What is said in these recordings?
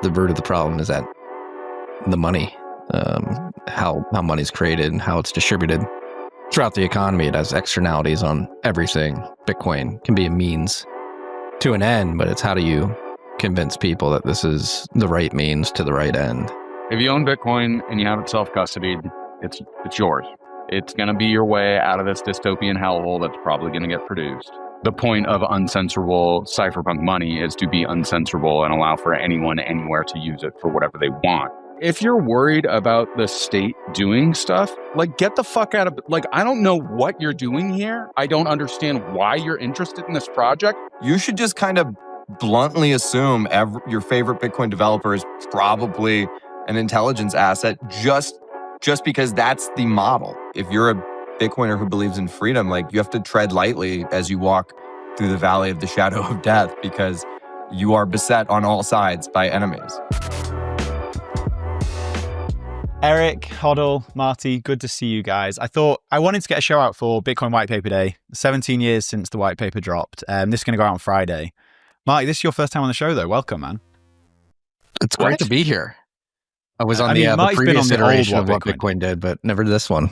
the root of the problem is that the money, how money's created and how it's distributed throughout the economy. It has externalities on everything. Bitcoin can be a means to an end, but it's how do you convince people that this is the right means to the right end? If you own Bitcoin and you have it self-custodied, it's yours. It's going to be your way out of this dystopian hellhole that's probably going to get produced. The point of uncensorable cypherpunk money is to be uncensorable and allow for anyone anywhere to use it for whatever they want. If you're worried about the state doing stuff, like, get the fuck out of, like, I don't know what you're doing here. I don't understand why you're interested in this project. You should just kind of bluntly assume your favorite Bitcoin developer is probably an intelligence asset just because that's the model. If you're a Bitcoiner who believes in freedom, like, you have to tread lightly as you walk through the valley of the shadow of death, because you are beset on all sides by enemies. Erik, HODL, Marty, good to see you guys. I wanted to get a show out for Bitcoin Whitepaper Day. 17 years since the white paper dropped. This is going to go out on Friday. Marty, this is your first time on the show, though. Welcome, man. It's great to be here. I was on I mean, the Marty's been previous on the old iteration of what Bitcoin. Bitcoin did, but never this one.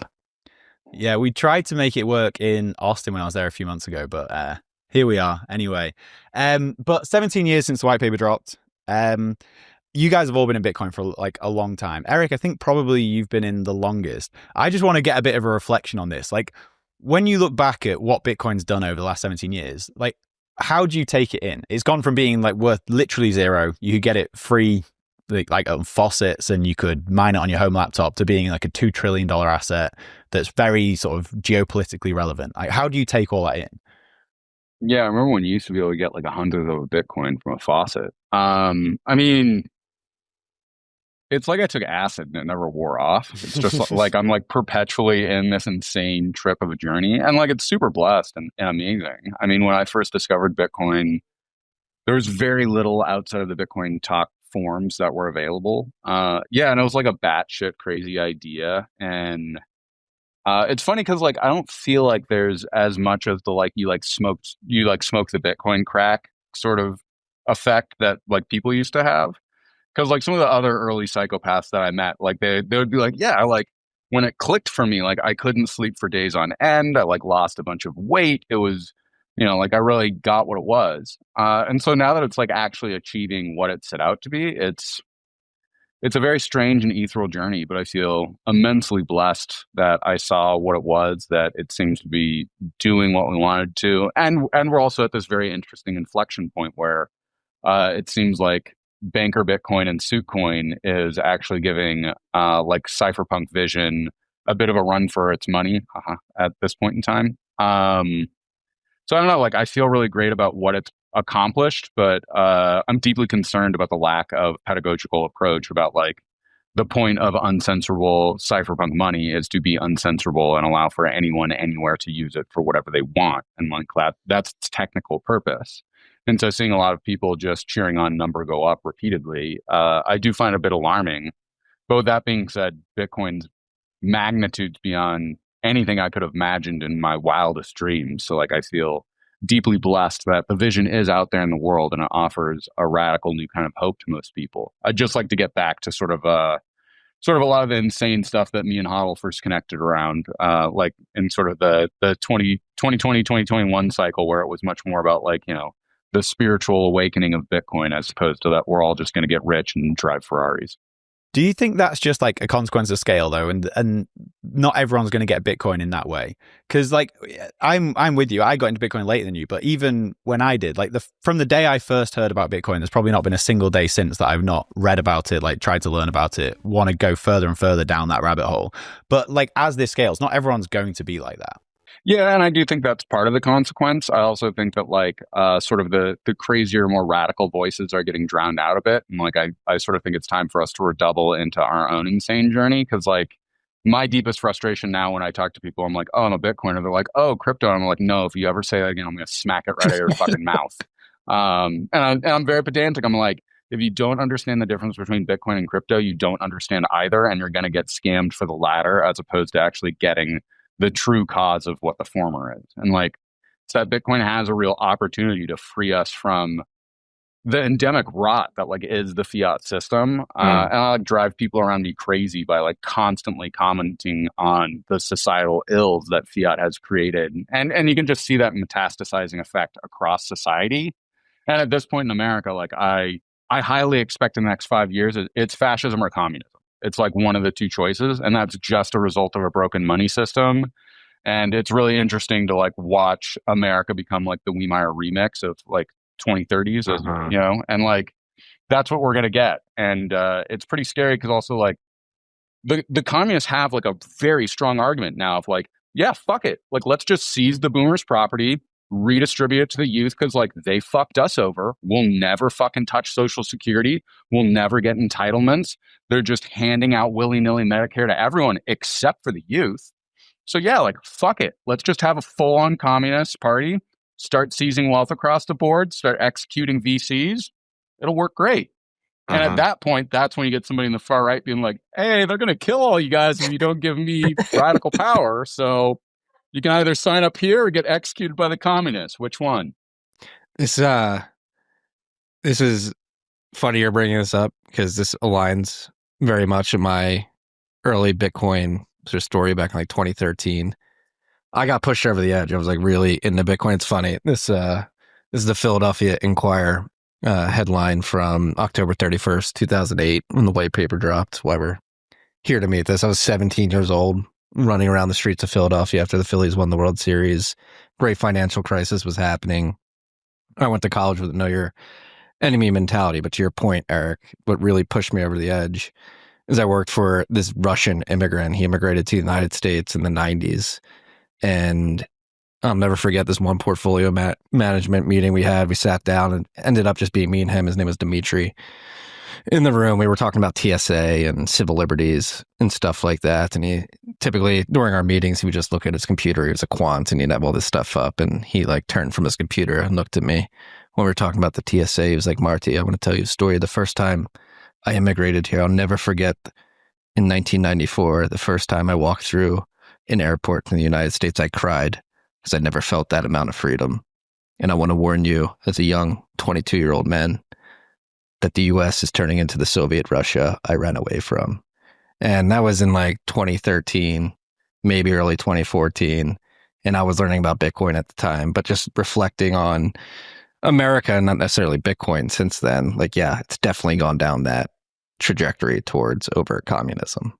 Yeah, we tried to make it work in Austin when I was there a few months ago, but here we are anyway. But 17 years since the white paper dropped. You guys have all been in Bitcoin for like a long time. Erik, I think probably you've been in the longest. I just want to get a bit of a reflection on this. Like, when you look back at what Bitcoin's done over the last 17 years, like, how do you take it in? It's gone from being like worth literally zero. You could get it free, like on faucets, and you could mine it on your home laptop, to being like a $2 trillion asset that's very sort of geopolitically relevant. Like, how do you take all that in? Yeah, I remember when you used to be able to get like 100 of a Bitcoin from a faucet. I mean, it's like I took acid and it never wore off. It's just like I'm like perpetually in this insane trip of a journey, and like it's super blessed and amazing. I mean, when I first discovered Bitcoin, there was very little outside of the Bitcoin talk forums that were available. And it was like a batshit crazy idea. And it's funny because like I don't feel like there's as much of the like you smoke the Bitcoin crack sort of effect that like people used to have. Because like some of the other early psychopaths that I met, like they would be like, yeah, like when it clicked for me, like I couldn't sleep for days on end. I like lost a bunch of weight. It was, like I really got what it was. And so now that it's like actually achieving what it set out to be, it's a very strange and ethereal journey, but I feel immensely blessed that I saw what it was, that it seems to be doing what we wanted to. And we're also at this very interesting inflection point where it seems like Banker Bitcoin and Suitcoin is actually giving like cypherpunk vision a bit of a run for its money at this point in time. So I don't know, like I feel really great about what it's accomplished, but I'm deeply concerned about the lack of pedagogical approach about like the point of uncensorable cypherpunk money is to be uncensorable and allow for anyone anywhere to use it for whatever they want. And like that's its technical purpose. And so seeing a lot of people just cheering on number go up repeatedly, I do find a bit alarming. But with that being said, Bitcoin's magnitude's beyond anything I could have imagined in my wildest dreams. So like I feel deeply blessed that the vision is out there in the world and it offers a radical new kind of hope to most people. I'd just like to get back to sort of a lot of the insane stuff that me and HODL first connected around, like in sort of the 2020, 2021 cycle, where it was much more about like, the spiritual awakening of Bitcoin, as opposed to that we're all just going to get rich and drive Ferraris. Do you think that's just like a consequence of scale though, and not everyone's going to get Bitcoin in that way? Because like I'm with you. I got into Bitcoin later than you, but even when I did, like from the day I first heard about Bitcoin, there's probably not been a single day since that I've not read about it, like tried to learn about it, want to go further and further down that rabbit hole. But like as this scales, not everyone's going to be like that. Yeah, and I do think that's part of the consequence. I also think that like sort of the crazier, more radical voices are getting drowned out a bit. And like I sort of think it's time for us to redouble into our own insane journey. Because like my deepest frustration now when I talk to people, I'm like, oh, I'm a Bitcoiner. They're like, oh, crypto. And I'm like, no, if you ever say that again, I'm going to smack it right out of your fucking mouth. And I'm very pedantic. I'm like, if you don't understand the difference between Bitcoin and crypto, you don't understand either. And you're going to get scammed for the latter, as opposed to actually getting the true cause of what the former is. And like, it's that Bitcoin has a real opportunity to free us from the endemic rot that like is the fiat system. And I like drive people around me crazy by like constantly commenting on the societal ills that fiat has created. And you can just see that metastasizing effect across society. And at this point in America, like I highly expect in the next 5 years, it's fascism or communism. It's like one of the two choices. And that's just a result of a broken money system. And it's really interesting to like watch America become like the Wiemeyer remix of like 2030s, you know, and like that's what we're gonna get. And it's pretty scary because also like the communists have like a very strong argument now of like, yeah, fuck it, like let's just seize the boomers' property, redistribute it to the youth because like they fucked us over. We'll never fucking touch Social Security. We'll never get entitlements. They're just handing out willy-nilly Medicare to everyone except for the youth. So yeah, like fuck it. Let's just have a full-on communist party, start seizing wealth across the board, start executing VCs. It'll work great. And at that point, that's when you get somebody in the far right being like, hey, they're going to kill all you guys if you don't give me radical power. So you can either sign up here or get executed by the communists. Which one? This is funny you're bringing this up because this aligns very much with my early Bitcoin sort of story back in like 2013. I got pushed over the edge. I was like really into Bitcoin. It's funny. This is the Philadelphia Inquirer headline from October 31st, 2008, when the white paper dropped. Why we're here to meet this. I was 17 years old, running around the streets of Philadelphia after the Phillies won the World Series. Great financial crisis was happening. I went to college with a know your enemy mentality. But to your point, Eric, what really pushed me over the edge is I worked for this Russian immigrant. He immigrated to the United States in the 90s. And I'll never forget this one portfolio management meeting we had. We sat down and ended up just being me and him. His name was Dimitri. In the room, we were talking about TSA and civil liberties and stuff like that. And he typically, during our meetings, he would just look at his computer. He was a quant and he'd have all this stuff up. And he like turned from his computer and looked at me. When we were talking about the TSA, he was like, Marty, I want to tell you a story. The first time I immigrated here, I'll never forget in 1994, the first time I walked through an airport in the United States, I cried because I never felt that amount of freedom. And I want to warn you, as a young 22-year-old man, that the U.S. is turning into the Soviet Russia I ran away from. And that was in like 2013, maybe early 2014. And I was learning about Bitcoin at the time, but just reflecting on America and not necessarily Bitcoin since then, like, yeah, it's definitely gone down that trajectory towards overt communism.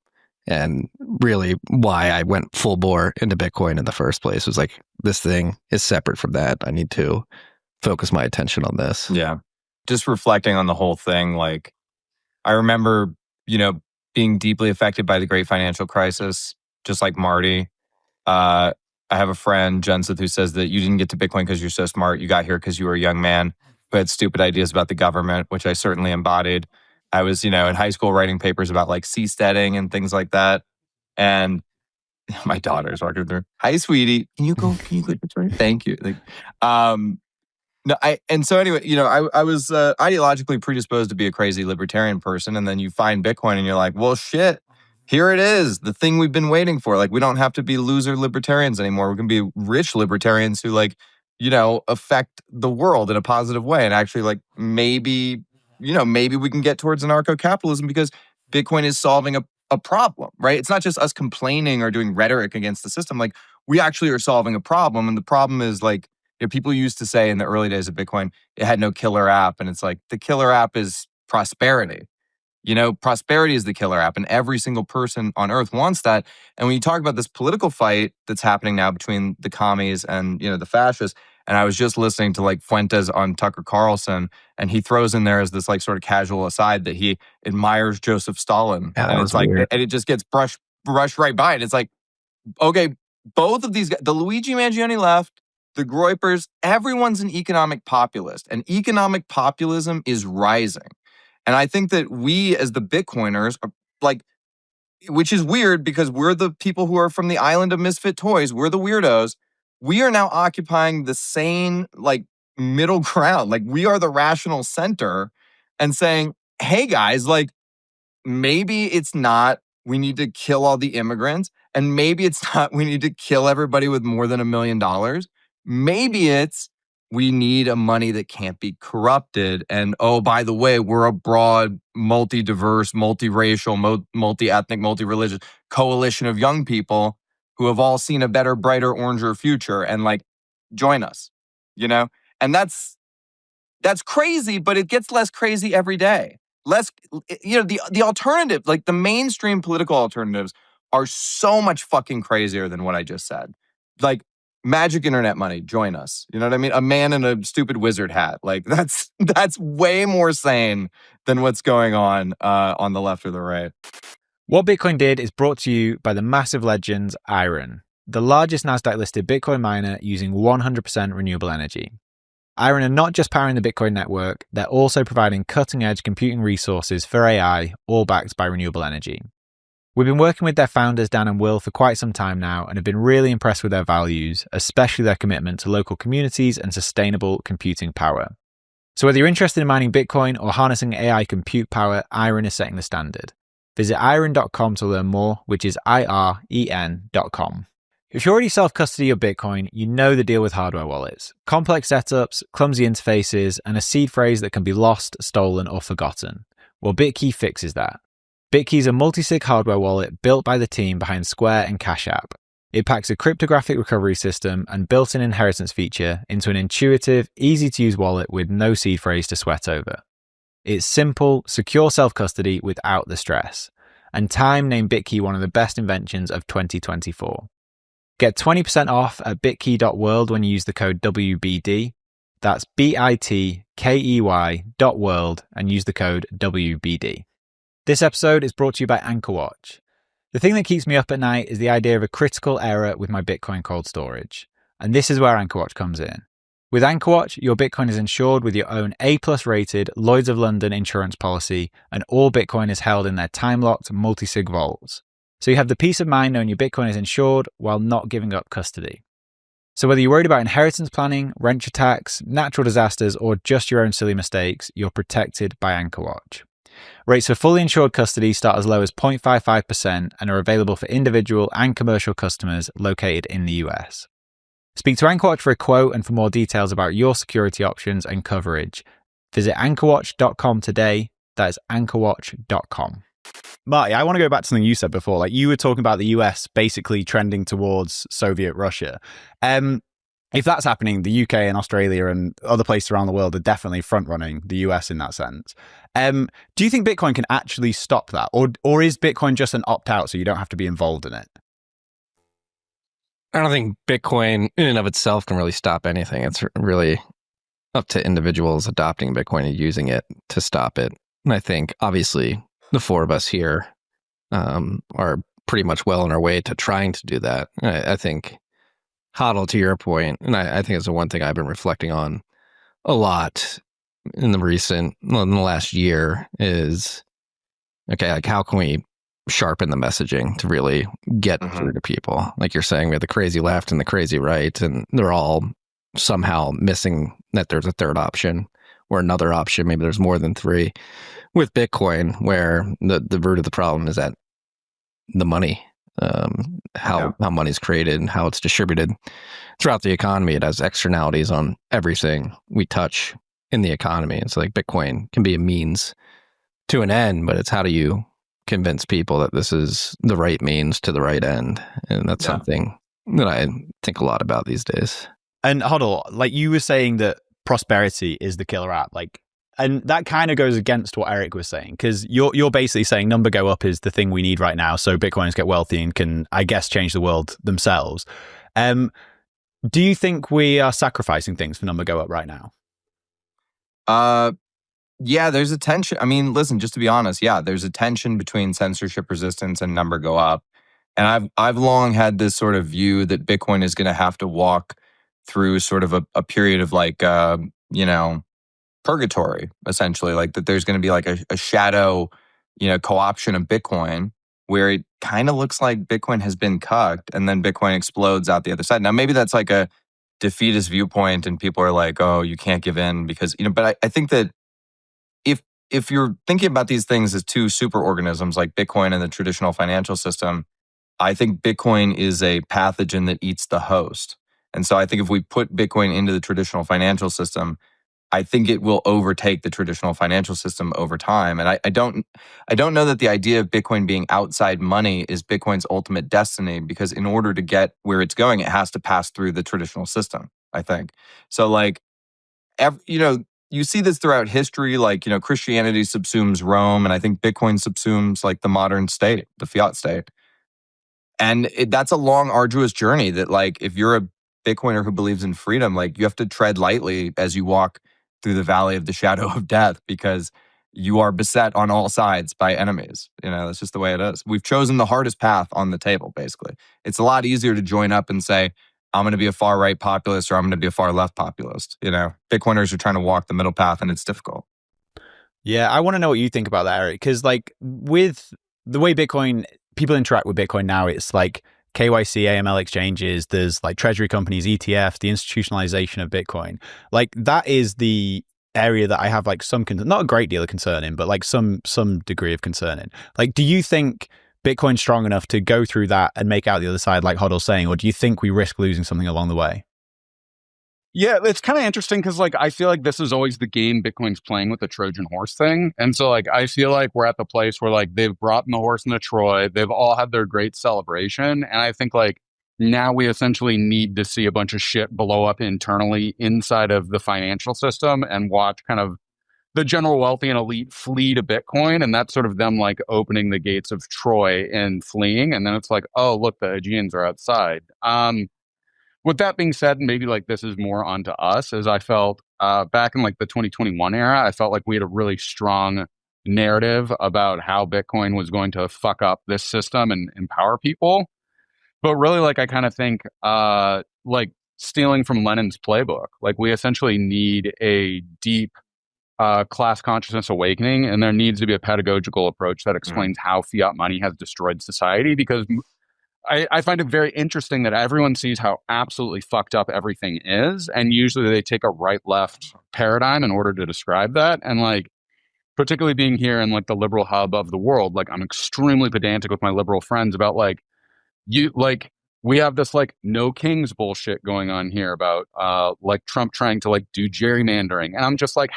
And really why I went full bore into Bitcoin in the first place was like, this thing is separate from that. I need to focus my attention on this. Yeah. Just reflecting on the whole thing, like, I remember, being deeply affected by the great financial crisis, just like Marty. I have a friend, Jenseth, who says that you didn't get to Bitcoin because you're so smart. You got here because you were a young man who had stupid ideas about the government, which I certainly embodied. I was, in high school writing papers about like seasteading and things like that. And my daughter's walking through. Hi, sweetie. Can you go? Thank you. No, so anyway, I was ideologically predisposed to be a crazy libertarian person. And then you find Bitcoin and you're like, well, shit, here it is. The thing we've been waiting for. Like, we don't have to be loser libertarians anymore. We can be rich libertarians who affect the world in a positive way. And actually like maybe we can get towards anarcho-capitalism because Bitcoin is solving a problem, right? It's not just us complaining or doing rhetoric against the system. Like, we actually are solving a problem. And the problem is like, people used to say in the early days of Bitcoin, it had no killer app. And it's like, the killer app is prosperity. Prosperity is the killer app. And every single person on earth wants that. And when you talk about this political fight that's happening now between the commies and, the fascists, and I was just listening to like Fuentes on Tucker Carlson, and he throws in there as this like sort of casual aside that he admires Joseph Stalin. Yeah, and it's like, weird. and it just gets brushed right by it. It's like, okay, both of these guys, the Luigi Mangione left, the Groypers, everyone's an economic populist, and economic populism is rising. And I think that we as the Bitcoiners are like, which is weird because we're the people who are from the island of misfit toys. We're the weirdos. We are now occupying the sane, like, middle ground. Like, we are the rational center and saying, hey guys, like, maybe it's not we need to kill all the immigrants, and maybe it's not we need to kill everybody with more than $1 million. Maybe it's we need a money that can't be corrupted. And oh, by the way, we're a broad, multi-diverse, multiracial, multi-ethnic, multi-religious coalition of young people who have all seen a better, brighter, oranger future, and like, join us, you know? And that's crazy, but it gets less crazy every day. Less, you know, the alternative, like the mainstream political alternatives are so much fucking crazier than what I just said. Like, magic internet money, join us. You know what I mean? A man in a stupid wizard hat. Like, that's way more sane than what's going on the left or the right. What Bitcoin did is brought to you by the massive legends Iron, the largest Nasdaq-listed Bitcoin miner using 100% renewable energy. Iron are not just powering the Bitcoin network, they're also providing cutting-edge computing resources for AI, all backed by renewable energy. We've been working with their founders, Dan and Will, for quite some time now and have been really impressed with their values, especially their commitment to local communities and sustainable computing power. So whether you're interested in mining Bitcoin or harnessing AI compute power, Iron is setting the standard. Visit iron.com to learn more, which is IREN.com. If you already self-custody your Bitcoin, you know the deal with hardware wallets. Complex setups, clumsy interfaces, and a seed phrase that can be lost, stolen, or forgotten. Well, Bitkey fixes that. Bitkey is a multi-sig hardware wallet built by the team behind Square and Cash App. It packs a cryptographic recovery system and built-in inheritance feature into an intuitive, easy-to-use wallet with no seed phrase to sweat over. It's simple, secure self-custody without the stress. And Time named Bitkey one of the best inventions of 2024. Get 20% off at bitkey.world when you use the code WBD. That's bitkey.world and use the code WBD. This episode is brought to you by AnchorWatch. The thing that keeps me up at night is the idea of a critical error with my Bitcoin cold storage. And this is where AnchorWatch comes in. With AnchorWatch, your Bitcoin is insured with your own A+ rated Lloyd's of London insurance policy, and all Bitcoin is held in their time-locked multi-sig vaults. So you have the peace of mind knowing your Bitcoin is insured while not giving up custody. So whether you're worried about inheritance planning, rent attacks, natural disasters, or just your own silly mistakes, you're protected by AnchorWatch. Rates for fully insured custody start as low as 0.55% and are available for individual and commercial customers located in the US. Speak to AnchorWatch for a quote and for more details about your security options and coverage. Visit anchorwatch.com today. That is anchorwatch.com. Marty, I want to go back to something you said before. Like, you were talking about the US basically trending towards Soviet Russia. If that's happening, the UK and Australia and other places around the world are definitely front-running the US in that sense. Do you think Bitcoin can actually stop that? Or is Bitcoin just an opt-out so you don't have to be involved in it? I don't think Bitcoin in and of itself can really stop anything. It's really up to individuals adopting Bitcoin and using it to stop it. And I think, obviously, the four of us here are pretty much well on our way to trying to do that. I think HODL, to your point, and I think it's the one thing I've been reflecting on a lot in the last year is, okay, like how can we sharpen the messaging to really get through to people? Like you're saying, we have the crazy left and the crazy right, and they're all somehow missing that there's a third option or another option. Maybe there's more than three. With Bitcoin, where the root of the problem is that the money, how money's created and how it's distributed throughout the economy. It has externalities on everything we touch in the economy. It's like Bitcoin can be a means to an end, but it's how do you convince people that this is the right means to the right end? And that's something that I think a lot about these days. And HODL, like you were saying that prosperity is the killer app, and that kind of goes against what Erik was saying, because you're basically saying number go up is the thing we need right now, so Bitcoiners get wealthy and can, I guess, change the world themselves. Do you think we are sacrificing things for number go up right now? Yeah, there's a tension. I mean, listen, just to be honest, there's a tension between censorship resistance and number go up. And I've long had this sort of view that Bitcoin is going to have to walk through sort of a period of purgatory, essentially, like that there's going to be like a shadow, co-option of Bitcoin where it kind of looks like Bitcoin has been cucked and then Bitcoin explodes out the other side. Now, maybe that's like a defeatist viewpoint and people are like, oh, you can't give in because, but I think that if you're thinking about these things as two superorganisms like Bitcoin and the traditional financial system, I think Bitcoin is a pathogen that eats the host. And so I think if we put Bitcoin into the traditional financial system, I think it will overtake the traditional financial system over time. And I don't know that the idea of Bitcoin being outside money is Bitcoin's ultimate destiny, because in order to get where it's going, it has to pass through the traditional system, I think. So like, you see this throughout history, like, Christianity subsumes Rome, and I think Bitcoin subsumes like the modern state, the fiat state. And that's a long, arduous journey that, like, if you're a Bitcoiner who believes in freedom, like, you have to tread lightly as you walk through the valley of the shadow of death, because you are beset on all sides by enemies. That's just the way it is. We've chosen the hardest path on the table, basically. It's a lot easier to join up and say, I'm going to be a far right populist or I'm going to be a far left populist. Bitcoiners are trying to walk the middle path, and it's difficult. Yeah, I want to know what you think about that, Erik, because like with the way people interact with Bitcoin now, it's like KYC, AML exchanges, there's like treasury companies, ETFs, the institutionalization of Bitcoin. Like that is the area that I have like not a great deal of concern in, but like some degree of concern in. Like, do you think Bitcoin's strong enough to go through that and make out the other side, like HODL's saying, or do you think we risk losing something along the way? Yeah, it's kind of interesting because, like, I feel like this is always the game Bitcoin's playing with the Trojan horse thing. And so, like, I feel like we're at the place where, like, they've brought in the horse into Troy. They've all had their great celebration. And I think, like, now we essentially need to see a bunch of shit blow up internally inside of the financial system and watch kind of the general wealthy and elite flee to Bitcoin. And that's sort of them, like, opening the gates of Troy and fleeing. And then it's like, oh, look, the Aegeans are outside. With that being said, maybe like this is more onto us, as I felt back in like the 2021 era, I felt like we had a really strong narrative about how Bitcoin was going to fuck up this system and empower people. But really, like, I kind of think like stealing from Lenin's playbook, like we essentially need a deep class consciousness awakening, and there needs to be a pedagogical approach that explains how fiat money has destroyed society, because I find it very interesting that everyone sees how absolutely fucked up everything is. And usually they take a right-left paradigm in order to describe that. And like, particularly being here in like the liberal hub of the world, like I'm extremely pedantic with my liberal friends about like, we have this like no kings bullshit going on here about like Trump trying to like do gerrymandering. And I'm just like,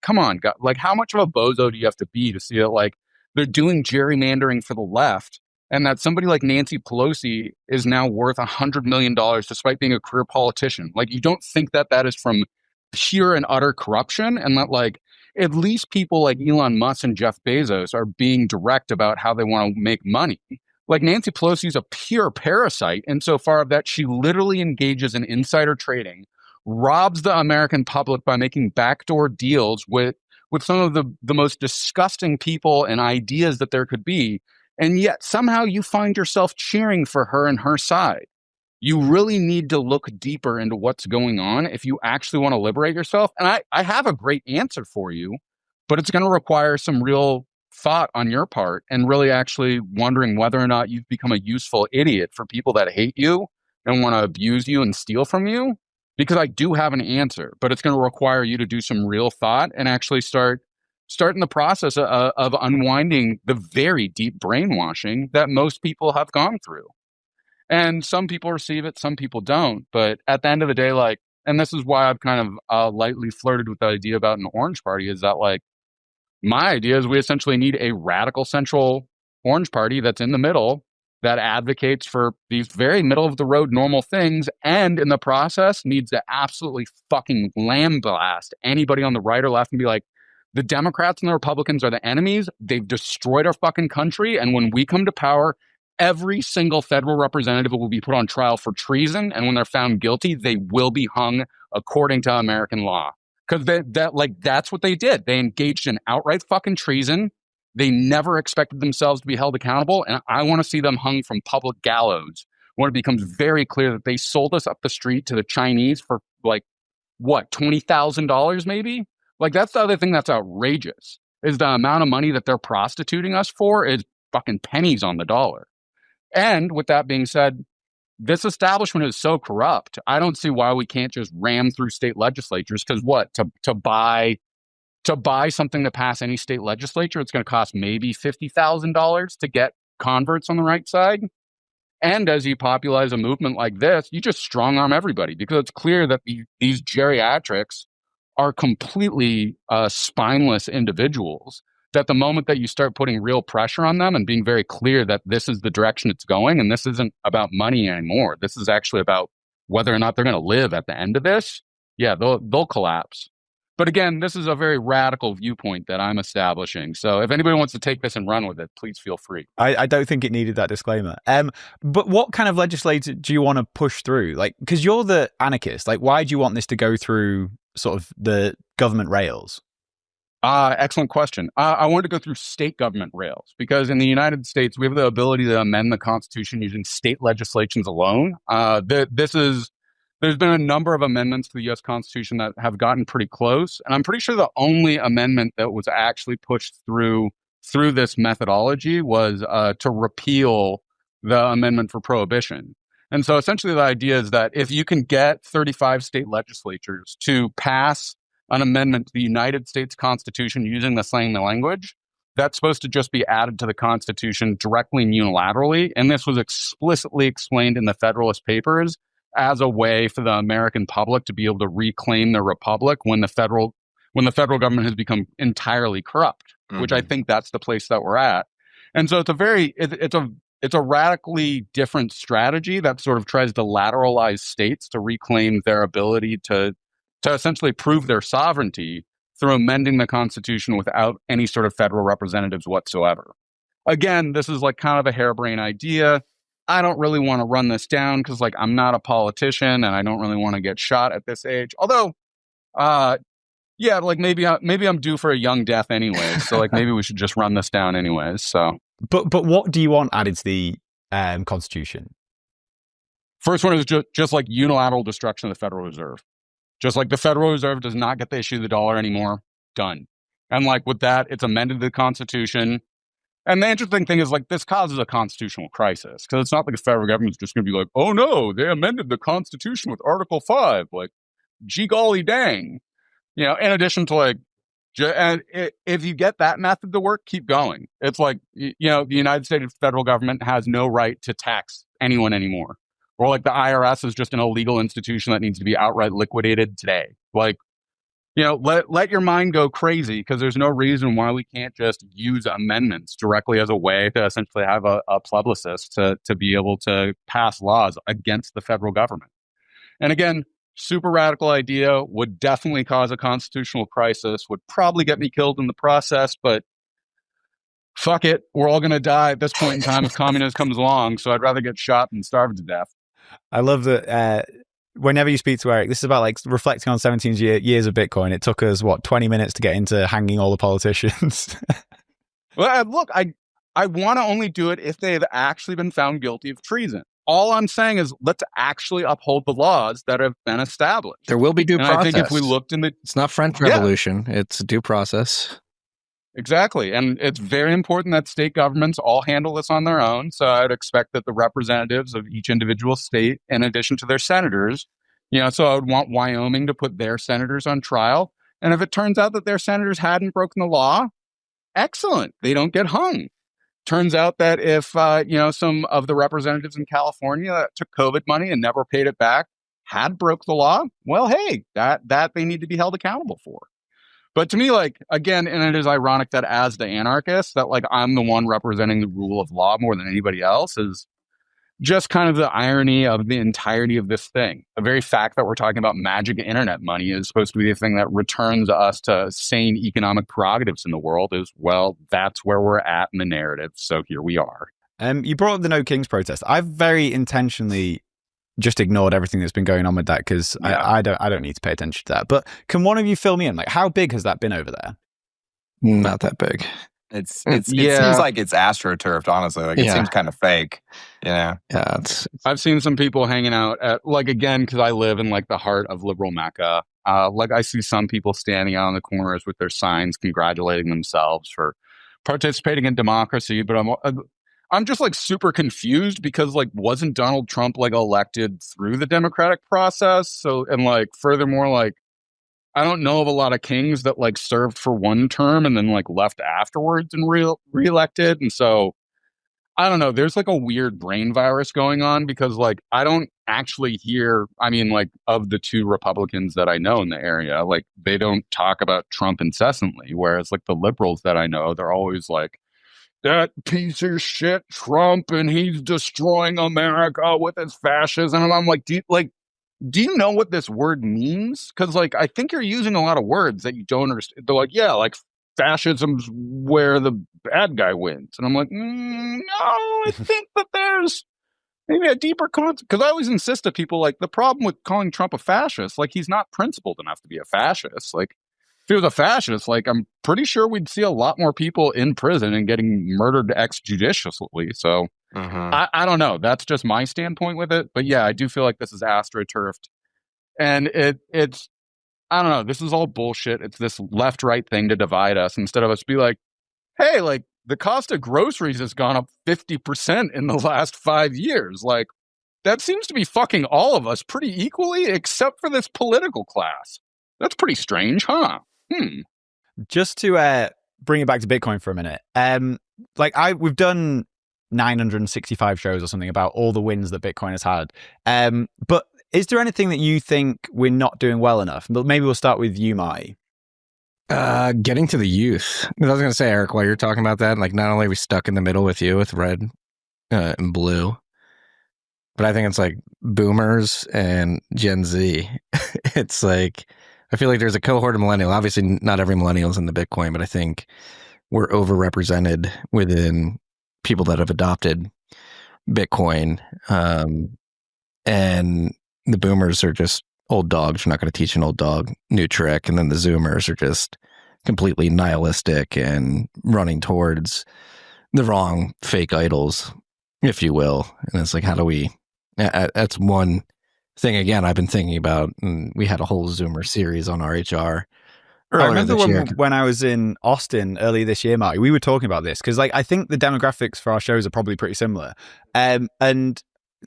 come on, God, like how much of a bozo do you have to be to see that like they're doing gerrymandering for the left, and that somebody like Nancy Pelosi is now worth $100 million despite being a career politician? Like, you don't think that that is from pure and utter corruption, and that like at least people like Elon Musk and Jeff Bezos are being direct about how they want to make money. Like, Nancy Pelosi is a pure parasite insofar that she literally engages in insider trading, robs the American public by making backdoor deals with some of the most disgusting people and ideas that there could be. And yet somehow you find yourself cheering for her and her side. You really need to look deeper into what's going on if you actually want to liberate yourself. And I have a great answer for you, but it's going to require some real thought on your part and really actually wondering whether or not you've become a useful idiot for people that hate you and want to abuse you and steal from you. Because I do have an answer, but it's going to require you to do some real thought and actually start in the process of unwinding the very deep brainwashing that most people have gone through. And some people receive it, some people don't. But at the end of the day, like, and this is why I've kind of lightly flirted with the idea about an orange party, is that like, my idea is we essentially need a radical central orange party that's in the middle, that advocates for these very middle of the road normal things, and in the process needs to absolutely fucking lambaste anybody on the right or left and be like, the Democrats and the Republicans are the enemies. They've destroyed our fucking country. And when we come to power, every single federal representative will be put on trial for treason. And when they're found guilty, they will be hung according to American law. Because that's what they did. They engaged in outright fucking treason. They never expected themselves to be held accountable. And I want to see them hung from public gallows when it becomes very clear that they sold us up the street to the Chinese for like, what, $20,000 maybe? Like, that's the other thing that's outrageous, is the amount of money that they're prostituting us for is fucking pennies on the dollar. And with that being said, this establishment is so corrupt, I don't see why we can't just ram through state legislatures. Because what, to buy something to pass any state legislature, it's going to cost maybe $50,000 to get converts on the right side. And as you popularize a movement like this, you just strong arm everybody because it's clear that these geriatrics are completely spineless individuals. That the moment that you start putting real pressure on them and being very clear that this is the direction it's going, and this isn't about money anymore, this is actually about whether or not they're going to live at the end of this, yeah, they'll collapse. But again, this is a very radical viewpoint that I'm establishing. So if anybody wants to take this and run with it, please feel free. I don't think it needed that disclaimer. But what kind of legislation do you want to push through? Like, because you're the anarchist, like, why do you want this to go through sort of the government rails? Excellent question. I wanted to go through state government rails because in the United States, we have the ability to amend the Constitution using state legislations alone. There's been a number of amendments to the U.S. Constitution that have gotten pretty close. And I'm pretty sure the only amendment that was actually pushed through this methodology was to repeal the amendment for prohibition. And so essentially the idea is that if you can get 35 state legislatures to pass an amendment to the United States Constitution using the slang language, that's supposed to just be added to the Constitution directly and unilaterally. And this was explicitly explained in the Federalist Papers as a way for the American public to be able to reclaim their republic when the federal government has become entirely corrupt, which I think that's the place that we're at. And so it's a radically different strategy that sort of tries to lateralize states to reclaim their ability to essentially prove their sovereignty through amending the Constitution without any sort of federal representatives whatsoever. Again, this is like kind of a harebrained idea. I don't really want to run this down because like I'm not a politician and I don't really want to get shot at this age. Although, yeah, like maybe I'm due for a young death anyway. So like maybe we should just run this down anyways. So, but what do you want added to the Constitution? First one is just like unilateral destruction of the Federal Reserve. Just like the Federal Reserve does not get to issue the dollar anymore. Done. And like with that, it's amended the Constitution. And the interesting thing is, like, this causes a constitutional crisis because it's not like the federal government's just going to be like, oh, no, they amended the Constitution with Article 5. Like, gee golly dang. You know, in addition to, like, and if you get that method to work, keep going. It's like, you know, the United States federal government has no right to tax anyone anymore. Or, like, the IRS is just an illegal institution that needs to be outright liquidated today. Like, you know, let your mind go crazy because there's no reason why we can't just use amendments directly as a way to essentially have a plebiscite to be able to pass laws against the federal government. And again, super radical idea, would definitely cause a constitutional crisis, would probably get me killed in the process, but fuck it, we're all going to die at this point in time if communism comes along, so I'd rather get shot than starve to death. I love that whenever you speak to Erik, this is about like reflecting on 17 years of Bitcoin. It took us, 20 minutes to get into hanging all the politicians. Well, look, I want to only do it if they have actually been found guilty of treason. All I'm saying is let's actually uphold the laws that have been established. There will be due process. I think if we looked in it's not French Revolution, it's due process. Exactly. And it's very important that state governments all handle this on their own. So I'd expect that the representatives of each individual state, in addition to their senators, you know, so I would want Wyoming to put their senators on trial. And if it turns out that their senators hadn't broken the law, excellent. They don't get hung. Turns out that if, you know, some of the representatives in California that took COVID money and never paid it back had broke the law, well, hey, that they need to be held accountable for. But to me, like, again, and it is ironic that as the anarchist, that like I'm the one representing the rule of law more than anybody else is just kind of the irony of the entirety of this thing. The very fact that we're talking about magic internet money is supposed to be the thing that returns us to sane economic prerogatives in the world is, well, that's where we're at in the narrative. So here we are. You brought up the No Kings protest. I've very intentionally just ignored everything that's been going on with that because I don't need to pay attention to that. But can one of you fill me in? Like, how big has that been over there? Not that big. It seems like it's astroturfed, honestly. Like it seems kind of fake. Yeah. I've seen some people hanging out at, like, again, because I live in like the heart of liberal Mecca. Like I see some people standing out on the corners with their signs congratulating themselves for participating in democracy. But I'm just like super confused because like wasn't Donald Trump like elected through the democratic process? So, and like furthermore, like I don't know of a lot of kings that like served for one term and then like left afterwards and re-elected. And so I don't know. There's like a weird brain virus going on because like I don't actually hear, I mean, like of the two Republicans that I know in the area, like they don't talk about Trump incessantly. Whereas like the liberals that I know, they're always like, that piece of shit Trump and he's destroying America with his fascism. And I'm like, do you know what this word means? Because like I think you're using a lot of words that you don't understand. They're like, yeah, like fascism's where the bad guy wins. And I'm like, no, I think that there's maybe a deeper concept. Because I always insist to people, like, the problem with calling Trump a fascist, like, he's not principled enough to be a fascist. Like, if he was a fascist, like, I'm pretty sure we'd see a lot more people in prison and getting murdered extrajudicially. So I don't know. That's just my standpoint with it. But yeah, I do feel like this is astroturfed. And it's I don't know. This is all bullshit. It's this left-right thing to divide us instead of us be like, hey, like the cost of groceries has gone up 50% in the last 5 years. Like that seems to be fucking all of us pretty equally, except for this political class. That's pretty strange, huh? Just to bring it back to Bitcoin for a minute. We've done 965 shows or something about all the wins that Bitcoin has had. But is there anything that you think we're not doing well enough? Maybe we'll start with you, Marty. Getting to the youth. I was going to say, Eric, while you're talking about that, like not only are we stuck in the middle with you with red and blue, but I think it's like boomers and Gen Z. It's like, I feel like there's a cohort of millennial. Obviously, not every millennial is into Bitcoin, but I think we're overrepresented within people that have adopted Bitcoin. And the boomers are just old dogs. You're not going to teach an old dog new trick. And then the Zoomers are just completely nihilistic and running towards the wrong fake idols, if you will. And it's like, how do we, that's one thing, again, I've been thinking about. And we had a whole Zoomer series on RHR. I remember when I was in Austin earlier this year, Marty, we were talking about this because like I think the demographics for our shows are probably pretty similar. And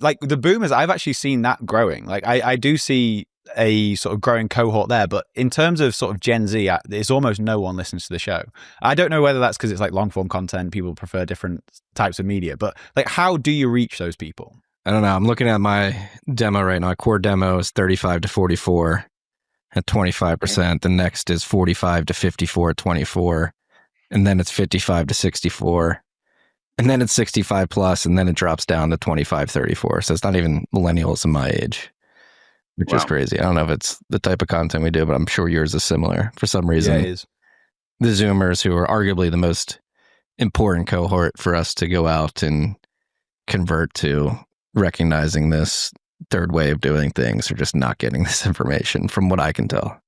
like the boomers, I've actually seen that growing. Like I do see a sort of growing cohort there, but in terms of sort of Gen Z, it's almost no one listens to the show. I don't know whether that's because it's like long form content, people prefer different types of media, but like how do you reach those people? I don't know. I'm looking at my demo right now. My core demo is 35 to 44 at 25%. The next is 45 to 54 at 24. And then it's 55 to 64. And then it's 65 plus, and then it drops down to 25, 34. So it's not even millennials in my age, which is crazy. I don't know if it's the type of content we do, but I'm sure yours is similar for some reason. Yeah, it is. The Zoomers, who are arguably the most important cohort for us to go out and convert to recognizing this third way of doing things, are just not getting this information from what I can tell.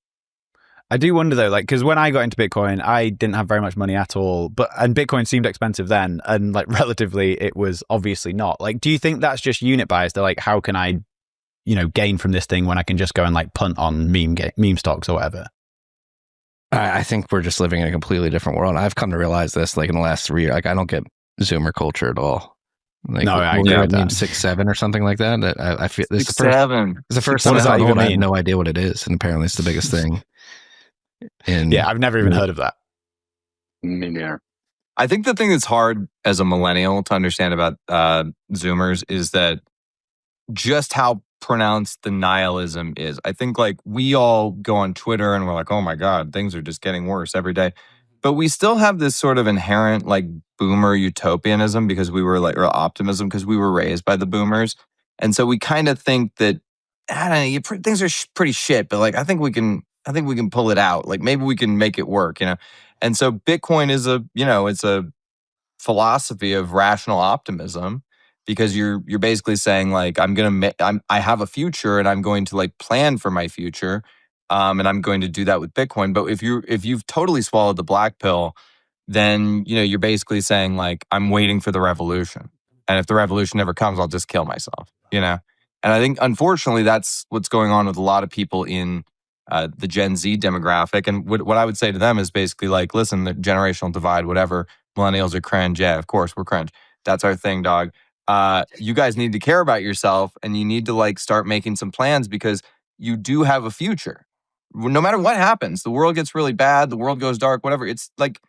I do wonder though, like, because when I got into Bitcoin, I didn't have very much money at all, and Bitcoin seemed expensive then, and like relatively, it was obviously not. Like, do you think that's just unit bias? They're like, how can I, gain from this thing when I can just go and like punt on meme stocks or whatever? I think we're just living in a completely different world. I've come to realize this, like in the last 3 years, like I don't get Zoomer culture at all. Like, no, I agree with that. 6-7 or something like that. I feel this 6-7. It's the first time I have no idea what it is, and apparently it's the biggest thing. Yeah, I've never even heard of that. Me neither. I think the thing that's hard as a millennial to understand about Zoomers is that just how pronounced the nihilism is. I think like we all go on Twitter and we're like, oh my God, things are just getting worse every day. But we still have this sort of inherent like boomer utopianism because we were like, or optimism because we were raised by the boomers. And so we kind of think that, I don't know, things are pretty shit, but like I think we can pull it out. Like maybe we can make it work, And so Bitcoin is it's a philosophy of rational optimism because you're basically saying like I have a future and I'm going to like plan for my future, and I'm going to do that with Bitcoin. But if you've totally swallowed the black pill, then you're basically saying like I'm waiting for the revolution, and if the revolution never comes, I'll just kill myself. And I think unfortunately that's what's going on with a lot of people in the Gen Z demographic. And what I would say to them is basically like, listen, the generational divide, whatever, millennials are cringe. Yeah, of course we're cringe. That's our thing, dog. You guys need to care about yourself and you need to like start making some plans because you do have a future. No matter what happens, the world gets really bad, the world goes dark, whatever. It's like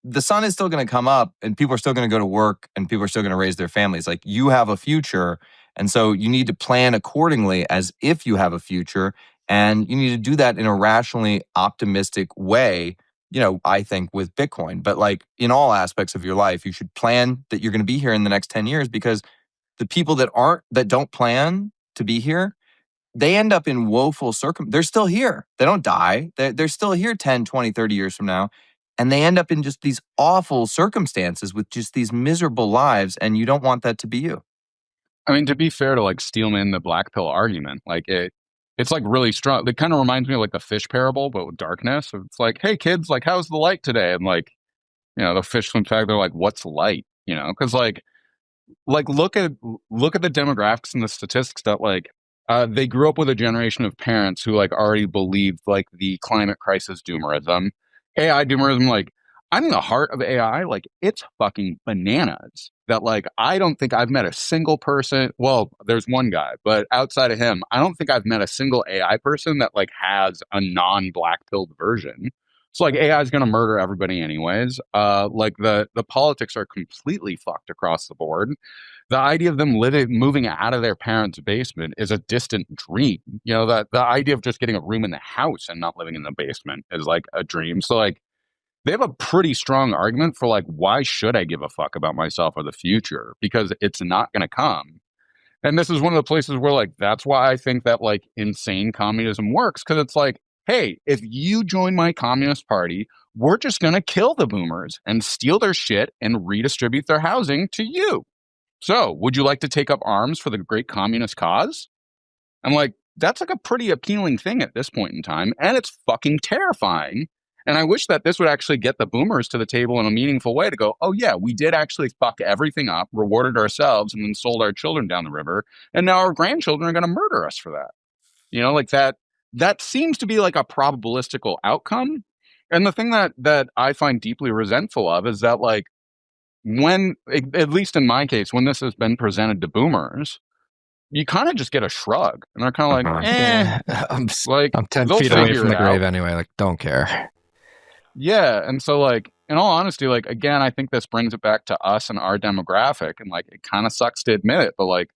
the sun is still going to come up and people are still going to go to work and people are still going to raise their families. Like, you have a future. And so you need to plan accordingly as if you have a future. And you need to do that in a rationally optimistic way, I think with Bitcoin. But like in all aspects of your life, you should plan that you're going to be here in the next 10 years, because the people that don't plan to be here, they end up in woeful they're still here. They don't die. They're still here 10, 20, 30 years from now. And they end up in just these awful circumstances with just these miserable lives. And you don't want that to be you. I mean, to be fair to like Steelman, the black pill argument, like it's like really strong. It kind of reminds me of like the fish parable, but with darkness. It's like, hey kids, like, how's the light today? And like, the fish swims back. They're like, what's light? Because like look at the demographics and the statistics that like they grew up with a generation of parents who like already believed like the climate crisis doomerism, AI doomerism. Like, I'm in the heart of AI. Like, it's fucking bananas. That like, I don't think I've met a single person. Well, there's one guy, but outside of him, I don't think I've met a single AI person that like has a non-black pilled version. So like, AI is going to murder everybody anyways. Like the politics are completely fucked across the board. The idea of them moving out of their parents' basement is a distant dream. The idea of just getting a room in the house and not living in the basement is like a dream. So like, they have a pretty strong argument for like, why should I give a fuck about myself or the future? Because it's not going to come. And this is one of the places where like, that's why I think that like insane communism works. Because it's like, hey, if you join my communist party, we're just going to kill the boomers and steal their shit and redistribute their housing to you. So would you like to take up arms for the great communist cause? I'm like, that's like a pretty appealing thing at this point in time. And it's fucking terrifying. And I wish that this would actually get the boomers to the table in a meaningful way to go, oh yeah, we did actually fuck everything up, rewarded ourselves, and then sold our children down the river. And now our grandchildren are going to murder us for that. Like that seems to be like a probabilistical outcome. And the thing that I find deeply resentful of is that like, when, at least in my case, when this has been presented to boomers, you kind of just get a shrug. And they're kind of like, I'm 10 feet away from the grave anyway. Like, don't care. Yeah. And so like, in all honesty, like, again, I think this brings it back to us and our demographic. And like, it kind of sucks to admit it, but like,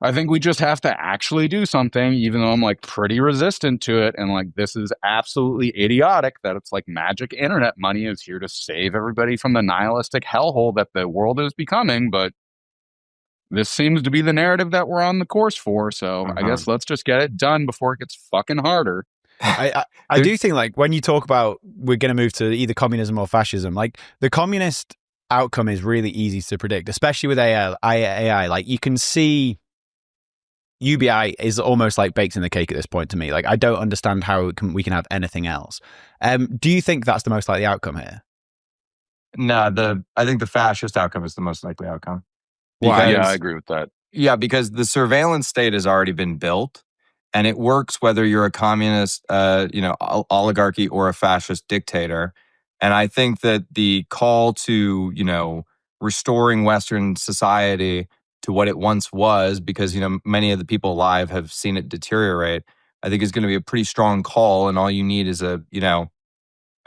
I think we just have to actually do something, even though I'm like pretty resistant to it. And like, this is absolutely idiotic that it's like magic internet money is here to save everybody from the nihilistic hellhole that the world is becoming. But this seems to be the narrative that we're on the course for. So I guess let's just get it done before it gets fucking harder. I do think like when you talk about we're going to move to either communism or fascism, like the communist outcome is really easy to predict, especially with AI. Like you can see UBI is almost like baked in the cake at this point to me. Like I don't understand how we can have anything else. Do you think that's the most likely outcome here? No, I think the fascist outcome is the most likely outcome. Because, yeah, I agree with that. Yeah, because the surveillance state has already been built. And it works whether you're a communist, oligarchy or a fascist dictator. And I think that the call to, restoring Western society to what it once was, because, many of the people alive have seen it deteriorate, I think is going to be a pretty strong call. And all you need is a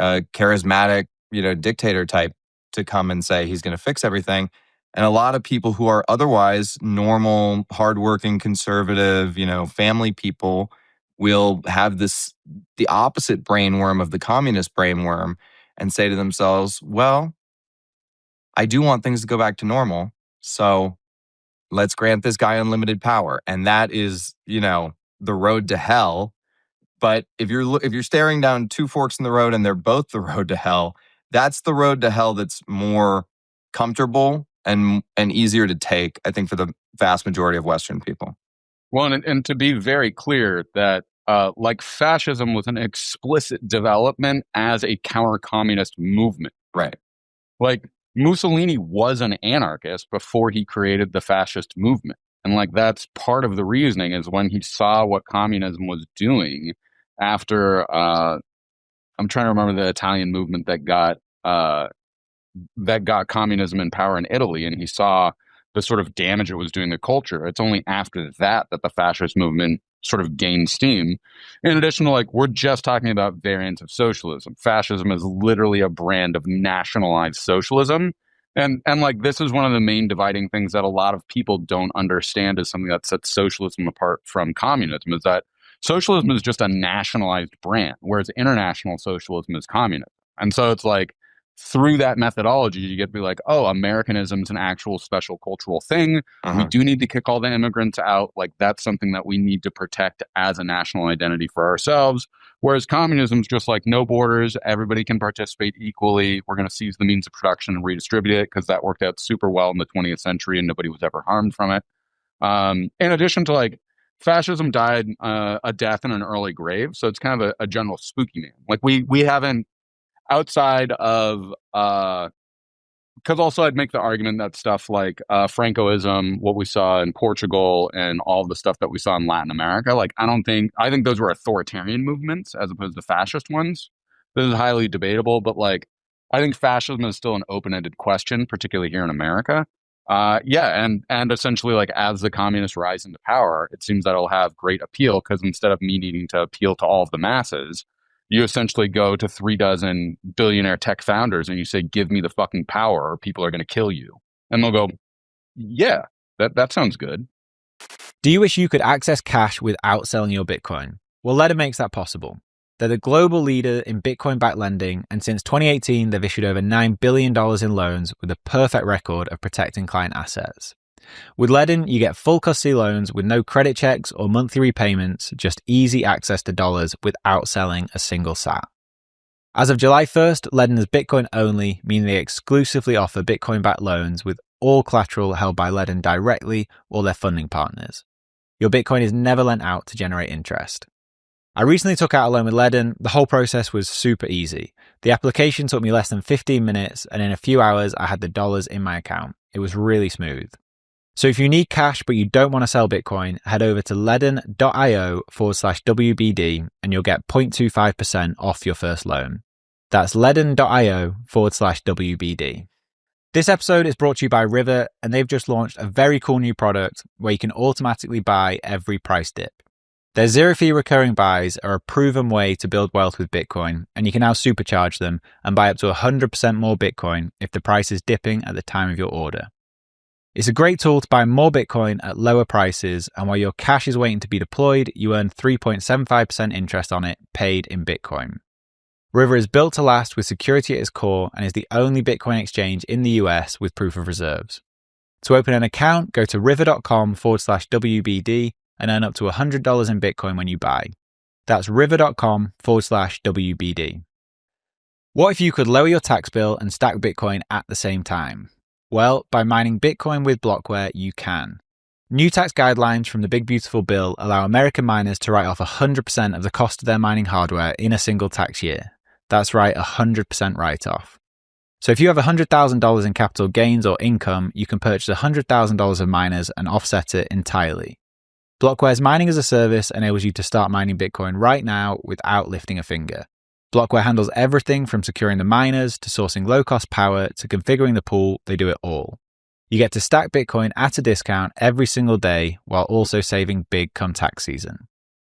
charismatic, dictator type to come and say he's going to fix everything. And a lot of people who are otherwise normal, hardworking, conservative, family people will have the opposite brainworm of the communist brainworm and say to themselves, well, I do want things to go back to normal. So let's grant this guy unlimited power. And that is, the road to hell. But if you're staring down two forks in the road and they're both the road to hell, that's the road to hell that's more comfortable and easier to take, I think, for the vast majority of Western people. Well, and to be very clear that like fascism was an explicit development as a counter-communist movement. Right. Like Mussolini was an anarchist before he created the fascist movement. And like that's part of the reasoning is when he saw what communism was doing after I'm trying to remember the Italian movement that got communism in power in Italy, and he saw the sort of damage it was doing to culture. It's only after that the fascist movement sort of gain steam. In addition to like, we're just talking about variants of socialism. Fascism is literally a brand of nationalized socialism. And like, this is one of the main dividing things that a lot of people don't understand as something that sets socialism apart from communism, is that socialism is just a nationalized brand, whereas international socialism is communism. And so it's like, through that methodology, you get to be like, oh, Americanism is an actual special cultural thing. We do need to kick all the immigrants out. Like, that's something that we need to protect as a national identity for ourselves. Whereas communism is just like, no borders, everybody can participate equally. We're going to seize the means of production and redistribute it, because that worked out super well in the 20th century and nobody was ever harmed from it. In addition to like, fascism died a death in an early grave. So it's kind of a general spooky name. Like, we haven't, outside of, because also I'd make the argument that stuff like Francoism, what we saw in Portugal, and all of the stuff that we saw in Latin America, like, I think those were authoritarian movements as opposed to fascist ones. This is highly debatable, but like, I think fascism is still an open-ended question, particularly here in America. And essentially, like, as the communists rise into power, it seems that it'll have great appeal, because instead of me needing to appeal to all of the masses, you essentially go to 36 billionaire tech founders and you say, give me the fucking power or people are going to kill you. And they'll go, yeah, that sounds good. Do you wish you could access cash without selling your Bitcoin? Well, Ledden makes that possible. They're the global leader in Bitcoin-backed lending, and since 2018, they've issued over $9 billion in loans with a perfect record of protecting client assets. With Ledden, you get full custody loans with no credit checks or monthly repayments, just easy access to dollars without selling a single sat. As of July 1st, Ledden is Bitcoin only, meaning they exclusively offer Bitcoin-backed loans with all collateral held by Ledden directly or their funding partners. Your Bitcoin is never lent out to generate interest. I recently took out a loan with Ledden. The whole process was super easy. The application took me less than 15 minutes, and in a few hours, I had the dollars in my account. It was really smooth. So if you need cash but you don't want to sell Bitcoin, head over to ledden.io/WBD and you'll get 0.25% off your first loan. That's ledden.io/WBD. This episode is brought to you by River, and they've just launched a very cool new product where you can automatically buy every price dip. Their zero-fee recurring buys are a proven way to build wealth with Bitcoin, and you can now supercharge them and buy up to 100% more Bitcoin if the price is dipping at the time of your order. It's a great tool to buy more Bitcoin at lower prices, and while your cash is waiting to be deployed, you earn 3.75% interest on it, paid in Bitcoin. River is built to last with security at its core and is the only Bitcoin exchange in the US with proof of reserves. To open an account, go to river.com/WBD and earn up to $100 in Bitcoin when you buy. That's river.com/WBD. What if you could lower your tax bill and stack Bitcoin at the same time? Well, by mining Bitcoin with Blockware, you can. New tax guidelines from the Big Beautiful Bill allow American miners to write off 100% of the cost of their mining hardware in a single tax year. That's right, 100% write-off. So if you have $100,000 in capital gains or income, you can purchase $100,000 of miners and offset it entirely. Blockware's mining as a service enables you to start mining Bitcoin right now without lifting a finger. Blockware handles everything from securing the miners to sourcing low-cost power to configuring the pool. They do it all. You get to stack Bitcoin at a discount every single day while also saving big come tax season.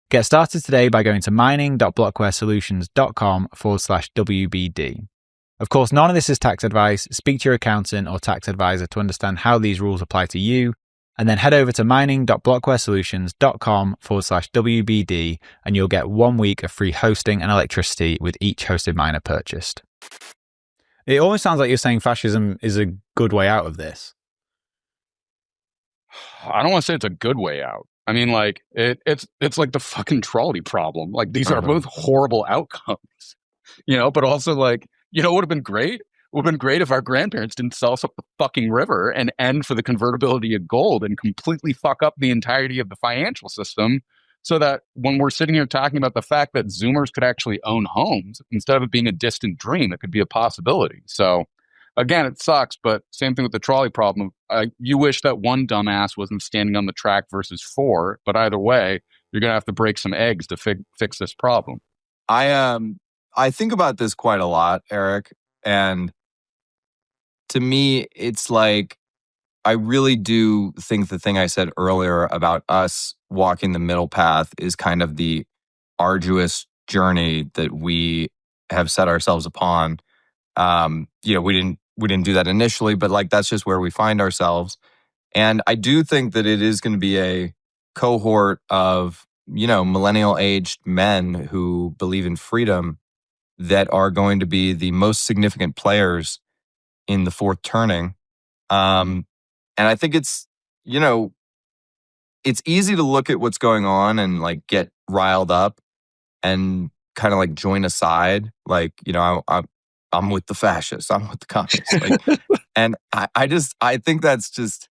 Get started today by going to mining.blockwaresolutions.com/WBD. Of course, none of this is tax advice. Speak to your accountant or tax advisor to understand how these rules apply to you. And then head over to mining.blockwaresolutions.com/WBD and you'll get 1 week of free hosting and electricity with each hosted miner purchased. It almost sounds like you're saying fascism is a good way out of this. I don't want to say it's a good way out. I mean, like, it's like the fucking trolley problem. Like, these are both horrible outcomes, but also, like, it would have been great. It would have been great if our grandparents didn't sell us up the fucking river and end for the convertibility of gold and completely fuck up the entirety of the financial system, so that when we're sitting here talking about the fact that Zoomers could actually own homes, instead of it being a distant dream, it could be a possibility. So, again, it sucks, but same thing with the trolley problem. You wish that one dumbass wasn't standing on the track versus 4, but either way, you're going to have to break some eggs to fix this problem. I think about this quite a lot, Eric, and to me, it's like, I really do think the thing I said earlier about us walking the middle path is kind of the arduous journey that we have set ourselves upon. We didn't do that initially, but like that's just where we find ourselves. And I do think that it is going to be a cohort of, millennial aged men who believe in freedom that are going to be the most significant players in the fourth turning. And I think it's easy to look at what's going on and like get riled up and kind of like join a side. Like, I'm with the fascists, I'm with the communists. Like, and I think that's just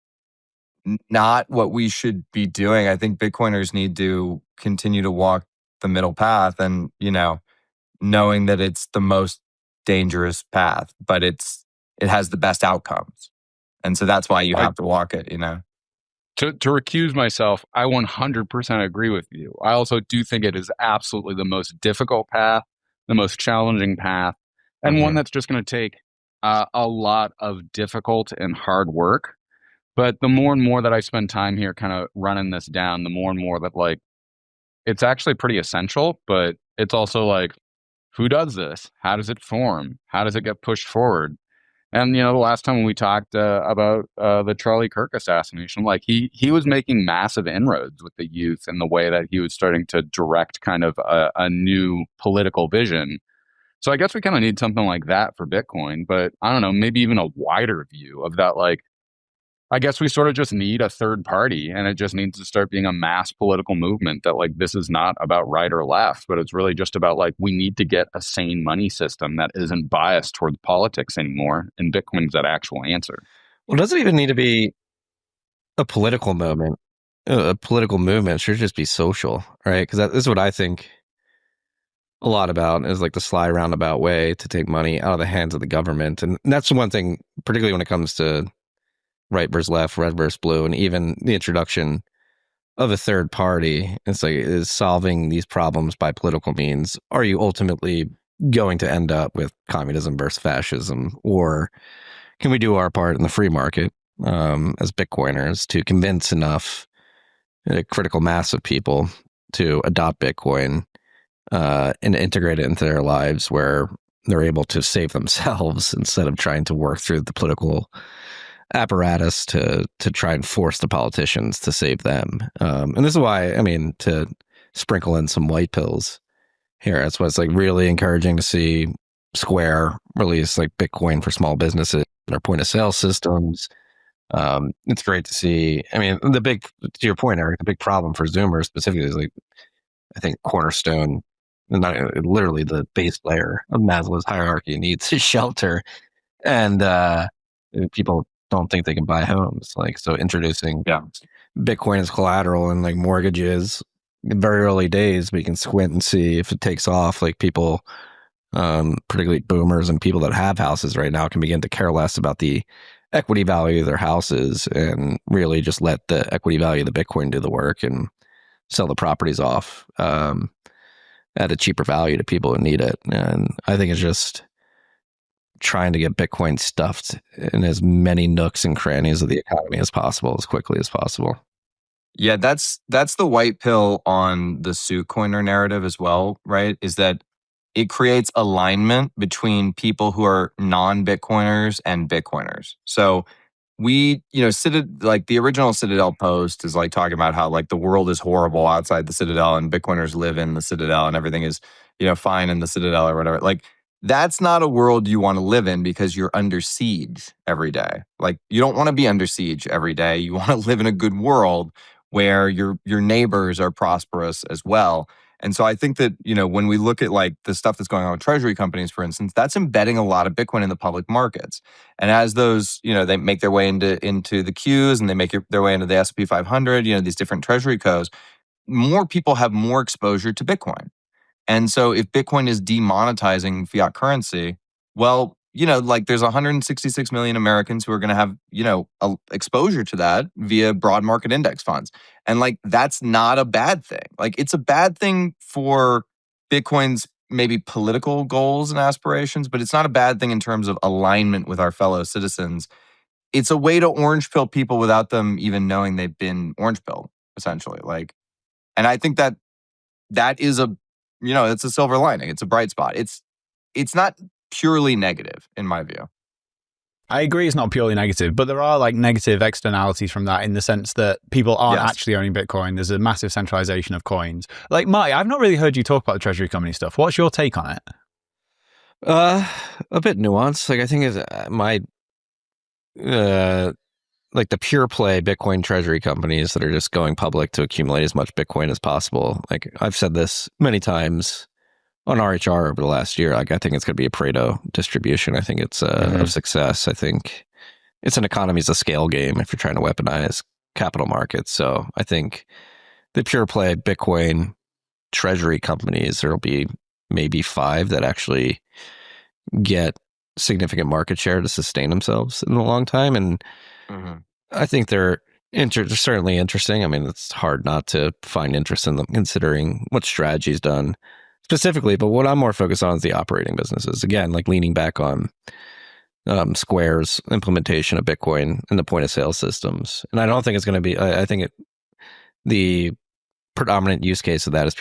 not what we should be doing. I think Bitcoiners need to continue to walk the middle path and, knowing that it's the most dangerous path, but it has the best outcomes. And so that's why you have to walk it, To recuse myself, I 100% agree with you. I also do think it is absolutely the most difficult path, the most challenging path, and one that's just going to take a lot of difficult and hard work. But the more and more that I spend time here kind of running this down, the more and more that like, it's actually pretty essential, but it's also like, who does this? How does it form? How does it get pushed forward? And, the last time we talked about the Charlie Kirk assassination, like he was making massive inroads with the youth in the way that he was starting to direct kind of a new political vision. So I guess we kind of need something like that for Bitcoin, but I don't know, maybe even a wider view of that. Like, I guess we sort of just need a third party, and it just needs to start being a mass political movement that like, this is not about right or left, but it's really just about like, we need to get a sane money system that isn't biased towards politics anymore. And Bitcoin's that actual answer. Well, it doesn't even need to be a political movement. A political movement should just be social, right? Because this is what I think a lot about, is like the sly roundabout way to take money out of the hands of the government. And that's the one thing, particularly when it comes to right versus left, red versus blue, and even the introduction of a third party. It's like, is solving these problems by political means, are you ultimately going to end up with communism versus fascism? Or can we do our part in the free market as Bitcoiners to convince enough a critical mass of people to adopt Bitcoin and integrate it into their lives, where they're able to save themselves instead of trying to work through the political apparatus to try and force the politicians to save them. And this is why, to sprinkle in some white pills here, that's why it's like really encouraging to see Square release like Bitcoin for small businesses, their point of sale systems. It's great to see. To your point, Eric, the big problem for Zoomers specifically is like, I think cornerstone, literally the base layer of Maslow's hierarchy, needs shelter, and people don't think they can buy homes. Like, so introducing Bitcoin as collateral and like mortgages in very early days, we can squint and see if it takes off. Like people, particularly boomers and people that have houses right now, can begin to care less about the equity value of their houses and really just let the equity value of the Bitcoin do the work and sell the properties off at a cheaper value to people who need it. And I think it's just trying to get Bitcoin stuffed in as many nooks and crannies of the economy as possible, as quickly as possible. Yeah, that's the white pill on the suit coiner narrative as well, right? Is that it creates alignment between people who are non-Bitcoiners and Bitcoiners. So we, like the original Citadel post is like talking about how like the world is horrible outside the Citadel and Bitcoiners live in the Citadel and everything is, fine in the Citadel or whatever. Like, that's not a world you want to live in because you're under siege every day. Like, you don't want to be under siege every day. You want to live in a good world where your neighbors are prosperous as well. And so I think that, when we look at like the stuff that's going on with Treasury companies, for instance, that's embedding a lot of Bitcoin in the public markets. And as those, they make their way into the queues and they make their way into the S&P 500, these different Treasury codes, more people have more exposure to Bitcoin. And so if Bitcoin is demonetizing fiat currency, well, like there's 166 million Americans who are going to have, exposure to that via broad market index funds. And like, that's not a bad thing. Like, it's a bad thing for Bitcoin's maybe political goals and aspirations, but it's not a bad thing in terms of alignment with our fellow citizens. It's a way to orange pill people without them even knowing they've been orange pilled, essentially. Like, And I think that is it's a silver lining. It's a bright spot. It's not purely negative in my view. I agree it's not purely negative, but there are like negative externalities from that in the sense that people aren't actually owning Bitcoin. There's a massive centralization of coins. Like, Marty, I've not really heard you talk about the Treasury company stuff. What's your take on it? A bit nuanced. Like, I think it's like the pure play Bitcoin treasury companies that are just going public to accumulate as much Bitcoin as possible. Like, I've said this many times on RHR over the last year. Like, I think it's going to be a Pareto distribution. I think it's of success. I think it's an economies of scale game if you're trying to weaponize capital markets. So I think the pure play Bitcoin treasury companies, there'll be maybe 5 that actually get significant market share to sustain themselves in the long time. And I think they're certainly interesting. I mean, it's hard not to find interest in them considering what strategy's done specifically. But what I'm more focused on is the operating businesses. Again, like leaning back on Square's implementation of Bitcoin in the point of sale systems. And I don't think it's going to be, I think the predominant use case of that is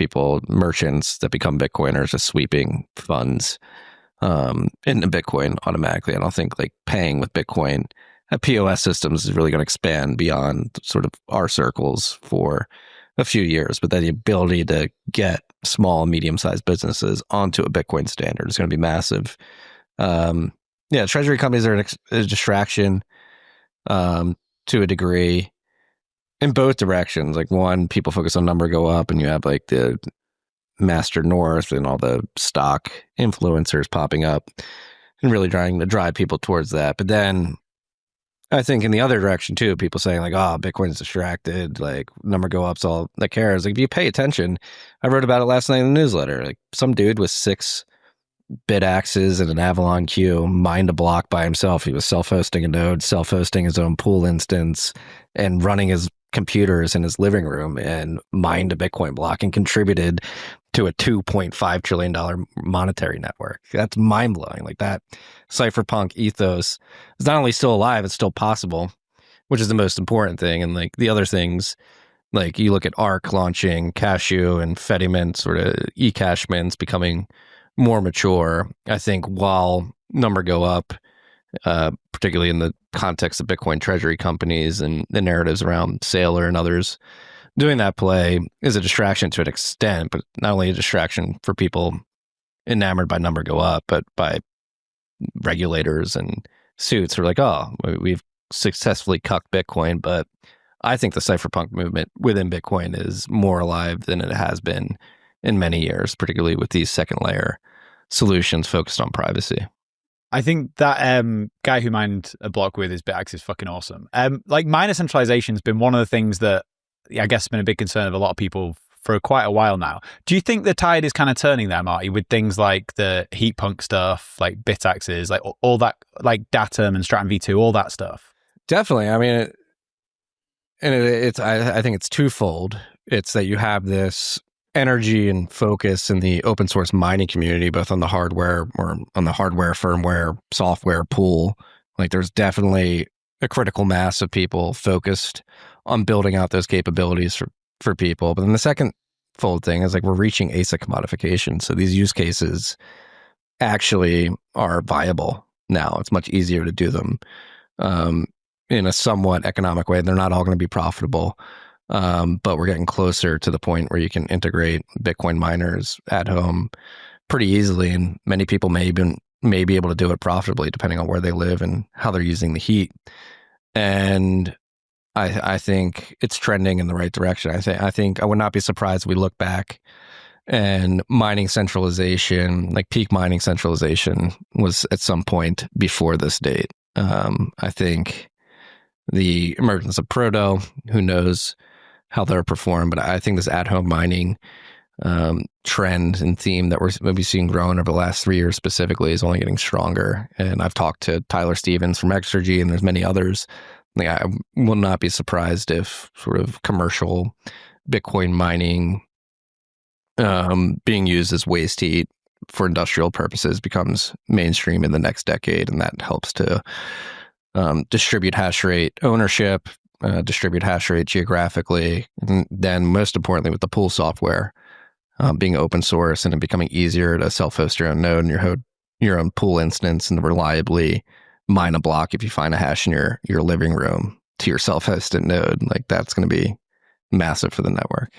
merchants that become Bitcoiners just sweeping funds into Bitcoin automatically. I don't think like paying with Bitcoin at POS systems is really going to expand beyond sort of our circles for a few years. But then the ability to get small and medium-sized businesses onto a Bitcoin standard is going to be massive. Treasury companies are a distraction to a degree in both directions. Like, one, people focus on number go up, and you have like the Master North and all the stock influencers popping up and really trying to drive people towards that. But then I think in the other direction too, people saying like, oh, Bitcoin's distracted, like number go up's all that cares. Like, if you pay attention, I wrote about it last night in the newsletter. Like, some dude with 6 bit axes and an Avalon Q mined a block by himself. He was self-hosting a node, self-hosting his own pool instance, and running his computers in his living room and mined a Bitcoin block and contributed to a $2.5 trillion monetary network. That's mind-blowing. Like, that cypherpunk ethos is not only still alive, it's still possible, which is the most important thing. And like the other things, like you look at ARC launching Cashew and Fedimint, sort of eCash mints becoming more mature. I think while number go up, particularly in the context of Bitcoin treasury companies and the narratives around Saylor and others doing that play, is a distraction to an extent, but not only a distraction for people enamored by number go up, but by regulators and suits who are like, oh, we've successfully cucked Bitcoin. But I think the cypherpunk movement within Bitcoin is more alive than it has been in many years, particularly with these second layer solutions focused on privacy. I think that guy who mined a block with his BitX is fucking awesome. Like, miner centralization has been one of the things that I guess has been a big concern of a lot of people for quite a while now. Do you think the tide is kind of turning there, Marty, with things like the heat punk stuff, like BitXs, like all that, like Datum and Stratum V2, all that stuff? Definitely. I mean, I think it's twofold. It's that you have this energy and focus in the open source mining community, both on the hardware or on the hardware, firmware, software pool. Like, there's definitely a critical mass of people focused on building out those capabilities for people. But then the second fold thing is like, we're reaching ASIC modification. So these use cases actually are viable now. It's much easier to do them in a somewhat economic way. They're not all going to be profitable. But we're getting closer to the point where you can integrate Bitcoin miners at home pretty easily. And many people may be able to do it profitably depending on where they live and how they're using the heat. And I think it's trending in the right direction. I think I would not be surprised if we look back and mining centralization, like peak mining centralization, was at some point before this date. I think the emergence of Proto, who knows how they'll perform, but I think this at-home mining trend and theme that we've seen growing over the last 3 years specifically is only getting stronger. And I've talked to Tyler Stevens from Exergy, and there's many others. Like, I will not be surprised if sort of commercial Bitcoin mining being used as waste heat for industrial purposes becomes mainstream in the next decade, and that helps to distribute hash rate ownership distribute hash rate geographically, and then most importantly with the pool software being open source and it becoming easier to self-host your own node and your own pool instance and reliably mine a block if you find a hash in your living room to your self-hosted node. Like that's going to be massive for the network.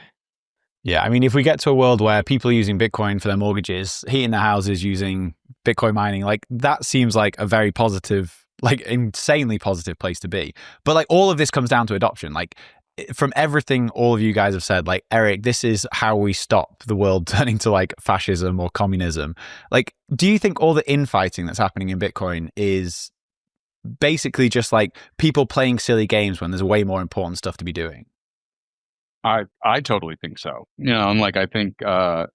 Yeah, I mean, if we get to a world where people are using Bitcoin for their mortgages, heating their houses using Bitcoin mining, like that seems like a very positive, like insanely positive place to be. But like all of this comes down to adoption. Like from everything all of you guys have said, like Erik, this is how we stop the world turning to like fascism or communism. Like, do you think all the infighting that's happening in Bitcoin is basically just like people playing silly games when there's way more important stuff to be doing? I totally think so. You know, and like I think I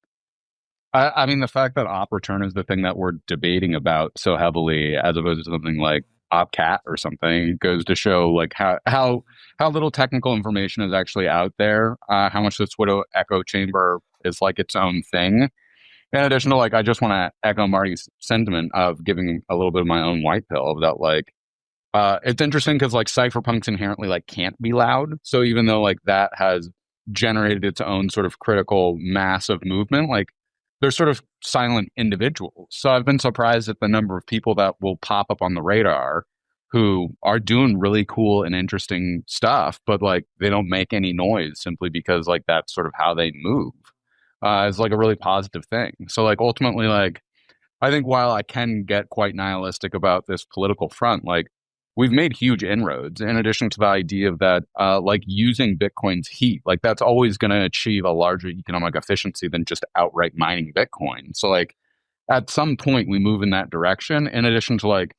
mean the fact that op return is the thing that we're debating about so heavily as opposed to something like opcat or something goes to show like how little technical information is actually out there, how much the Twitter echo chamber is like its own thing. In addition to like I just want to echo Marty's sentiment of giving a little bit of my own white pill that like it's interesting because like cypherpunks inherently like can't be loud. So even though like that has generated its own sort of critical mass of movement, like they're sort of silent individuals. So I've been surprised at the number of people that will pop up on the radar who are doing really cool and interesting stuff, but like they don't make any noise simply because like that's sort of how they move. It's like a really positive thing. So like ultimately, like I think while I can get quite nihilistic about this political front, like we've made huge inroads in addition to the idea of that, like using Bitcoin's heat, like that's always going to achieve a larger economic efficiency than just outright mining Bitcoin. So like at some point we move in that direction in addition to like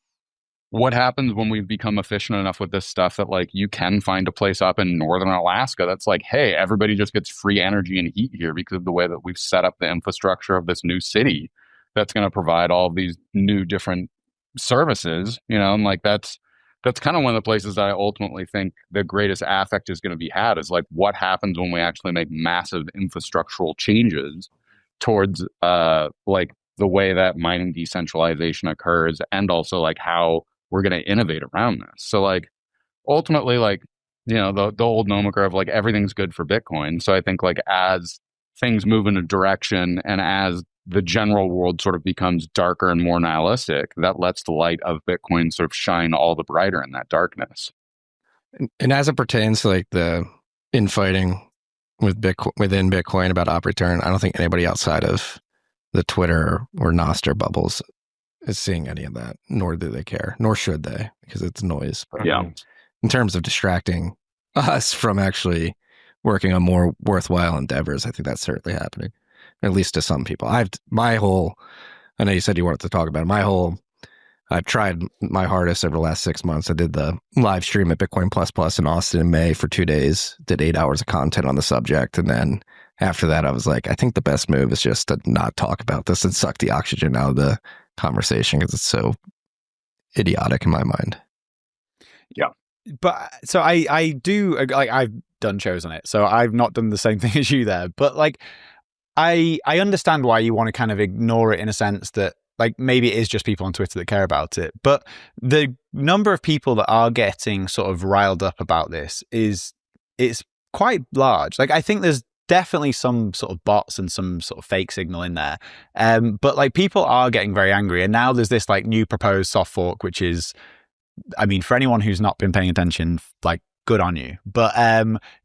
what happens when we become efficient enough with this stuff that like you can find a place up in northern Alaska that's like, hey, everybody just gets free energy and heat here because of the way that we've set up the infrastructure of this new city that's going to provide all of these new different services, you know, and like that's kind of one of the places that I ultimately think the greatest affect is going to be had is like what happens when we actually make massive infrastructural changes towards like the way that mining decentralization occurs and also like how we're going to innovate around this. So like ultimately like, you know, the old nomenclature of like everything's good for Bitcoin. So I think like as things move in a direction and as the general world sort of becomes darker and more nihilistic, that lets the light of Bitcoin sort of shine all the brighter in that darkness. And as it pertains to like the infighting with within Bitcoin about op return, I don't think anybody outside of the Twitter or Nostr bubbles is seeing any of that, nor do they care, nor should they, because it's noise. But yeah. In terms of distracting us from actually working on more worthwhile endeavors, I think that's certainly happening. At least to some people. I know you said you wanted to talk about it. I've tried my hardest over the last 6 months. I did the live stream at Bitcoin Plus in Austin in May for 2 days, did 8 hours of content on the subject. And then after that, I was like, I think the best move is just to not talk about this and suck the oxygen out of the conversation because it's so idiotic in my mind. Yeah. But so I do, like I've done shows on it. So I've not done the same thing as you there. But like, I understand why you want to kind of ignore it in a sense that like maybe it is just people on Twitter that care about it. But the number of people that are getting sort of riled up about this it's quite large. Like I think there's definitely some sort of bots and some sort of fake signal in there. But like people are getting very angry. And now there's this like new proposed soft fork, which is, I mean, for anyone who's not been paying attention, like good on you. But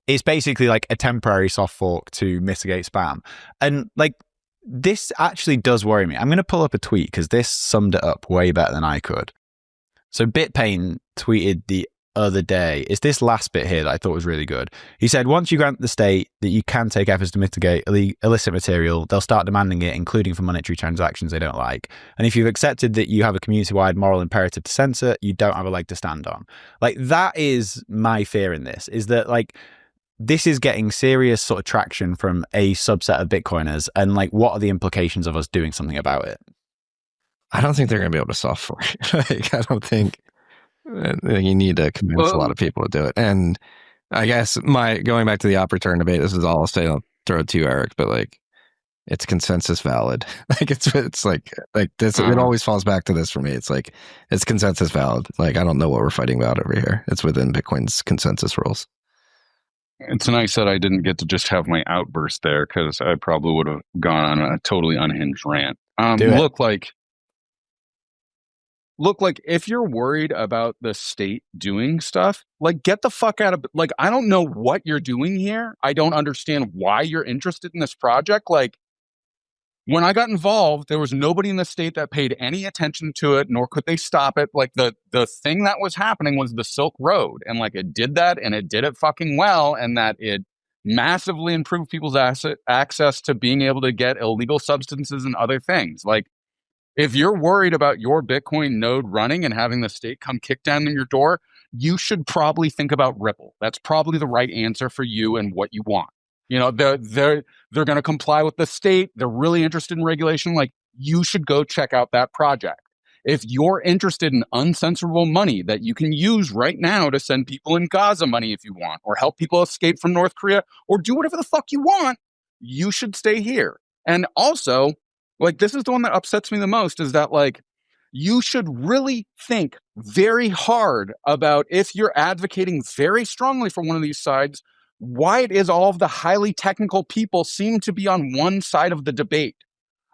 it's basically like a temporary soft fork to mitigate spam. And like this actually does worry me. I'm going to pull up a tweet because this summed it up way better than I could. So BitPain tweeted the other day, it's this last bit here that I thought was really good. He said, once you grant the state that you can take efforts to mitigate illicit material, they'll start demanding it, including for monetary transactions they don't like. And if you've accepted that you have a community-wide moral imperative to censor, you don't have a leg to stand on. Like that is my fear in this, is that like this is getting serious sort of traction from a subset of Bitcoiners. And like, what are the implications of us doing something about it? I don't think they're going to be able to soft fork. Like, I don't think you need to convince a lot of people to do it. And I guess going back to the op return debate, this is all I'll say, I'll throw it to you, Erik, but like it's consensus valid. Like it's like this. It always falls back to this for me. It's like it's consensus valid. Like I don't know what we're fighting about over here. It's within Bitcoin's consensus rules. It's nice that I didn't get to just have my outburst there, because I probably would have gone on a totally unhinged rant. Look, like if you're worried about the state doing stuff, like get the fuck out of, like, I don't know what you're doing here. I don't understand why you're interested in this project. Like, when I got involved, there was nobody in the state that paid any attention to it, nor could they stop it. Like the thing that was happening was the Silk Road, and like it did that, and it did it fucking well, and that it massively improved people's access to being able to get illegal substances and other things. Like, if you're worried about your Bitcoin node running and having the state come kick down your door, you should probably think about Ripple. That's probably the right answer for you and what you want. You know, they're going to comply with the state. They're really interested in regulation. Like, you should go check out that project. If you're interested in uncensorable money that you can use right now to send people in Gaza money if you want, or help people escape from North Korea, or do whatever the fuck you want, you should stay here. And also, like, this is the one that upsets me the most, is that, like, you should really think very hard about, if you're advocating very strongly for one of these sides, why it is all of the highly technical people seem to be on one side of the debate.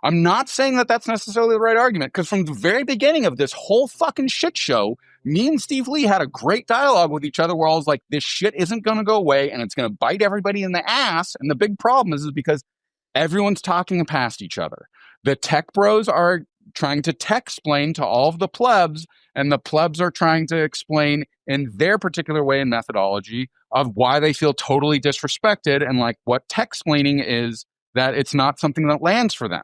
I'm not saying that that's necessarily the right argument, because from the very beginning of this whole fucking shit show, me and Steve Lee had a great dialogue with each other where I was like, this shit isn't going to go away, and it's going to bite everybody in the ass. And the big problem is because everyone's talking past each other. The tech bros are trying to tech-splain to all of the plebs, and the plebs are trying to explain in their particular way and methodology of why they feel totally disrespected, and like what tech-splaining is, that it's not something that lands for them.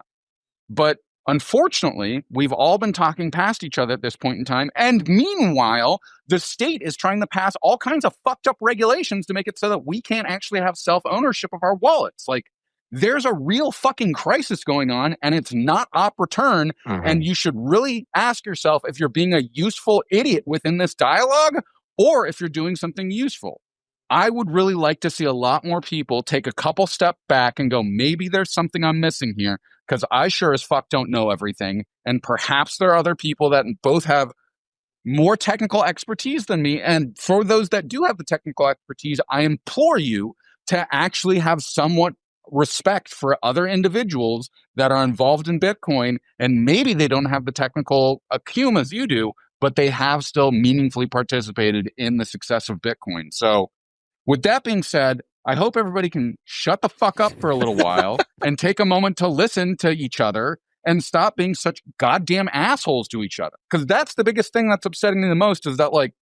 But unfortunately, we've all been talking past each other at this point in time, and meanwhile, the state is trying to pass all kinds of fucked up regulations to make it so that we can't actually have self-ownership of our wallets. Like, there's a real fucking crisis going on, and it's not op return. Mm-hmm. And you should really ask yourself if you're being a useful idiot within this dialogue, or if you're doing something useful. I would really like to see a lot more people take a couple steps back and go, maybe there's something I'm missing here, because I sure as fuck don't know everything. And perhaps there are other people that both have more technical expertise than me. And for those that do have the technical expertise, I implore you to actually have somewhat respect for other individuals that are involved in Bitcoin, and maybe they don't have the technical acumen as you do, but they have still meaningfully participated in the success of Bitcoin. So with that being said, I hope everybody can shut the fuck up for a little while and take a moment to listen to each other and stop being such goddamn assholes to each other. Because that's the biggest thing that's upsetting me the most, is that, like,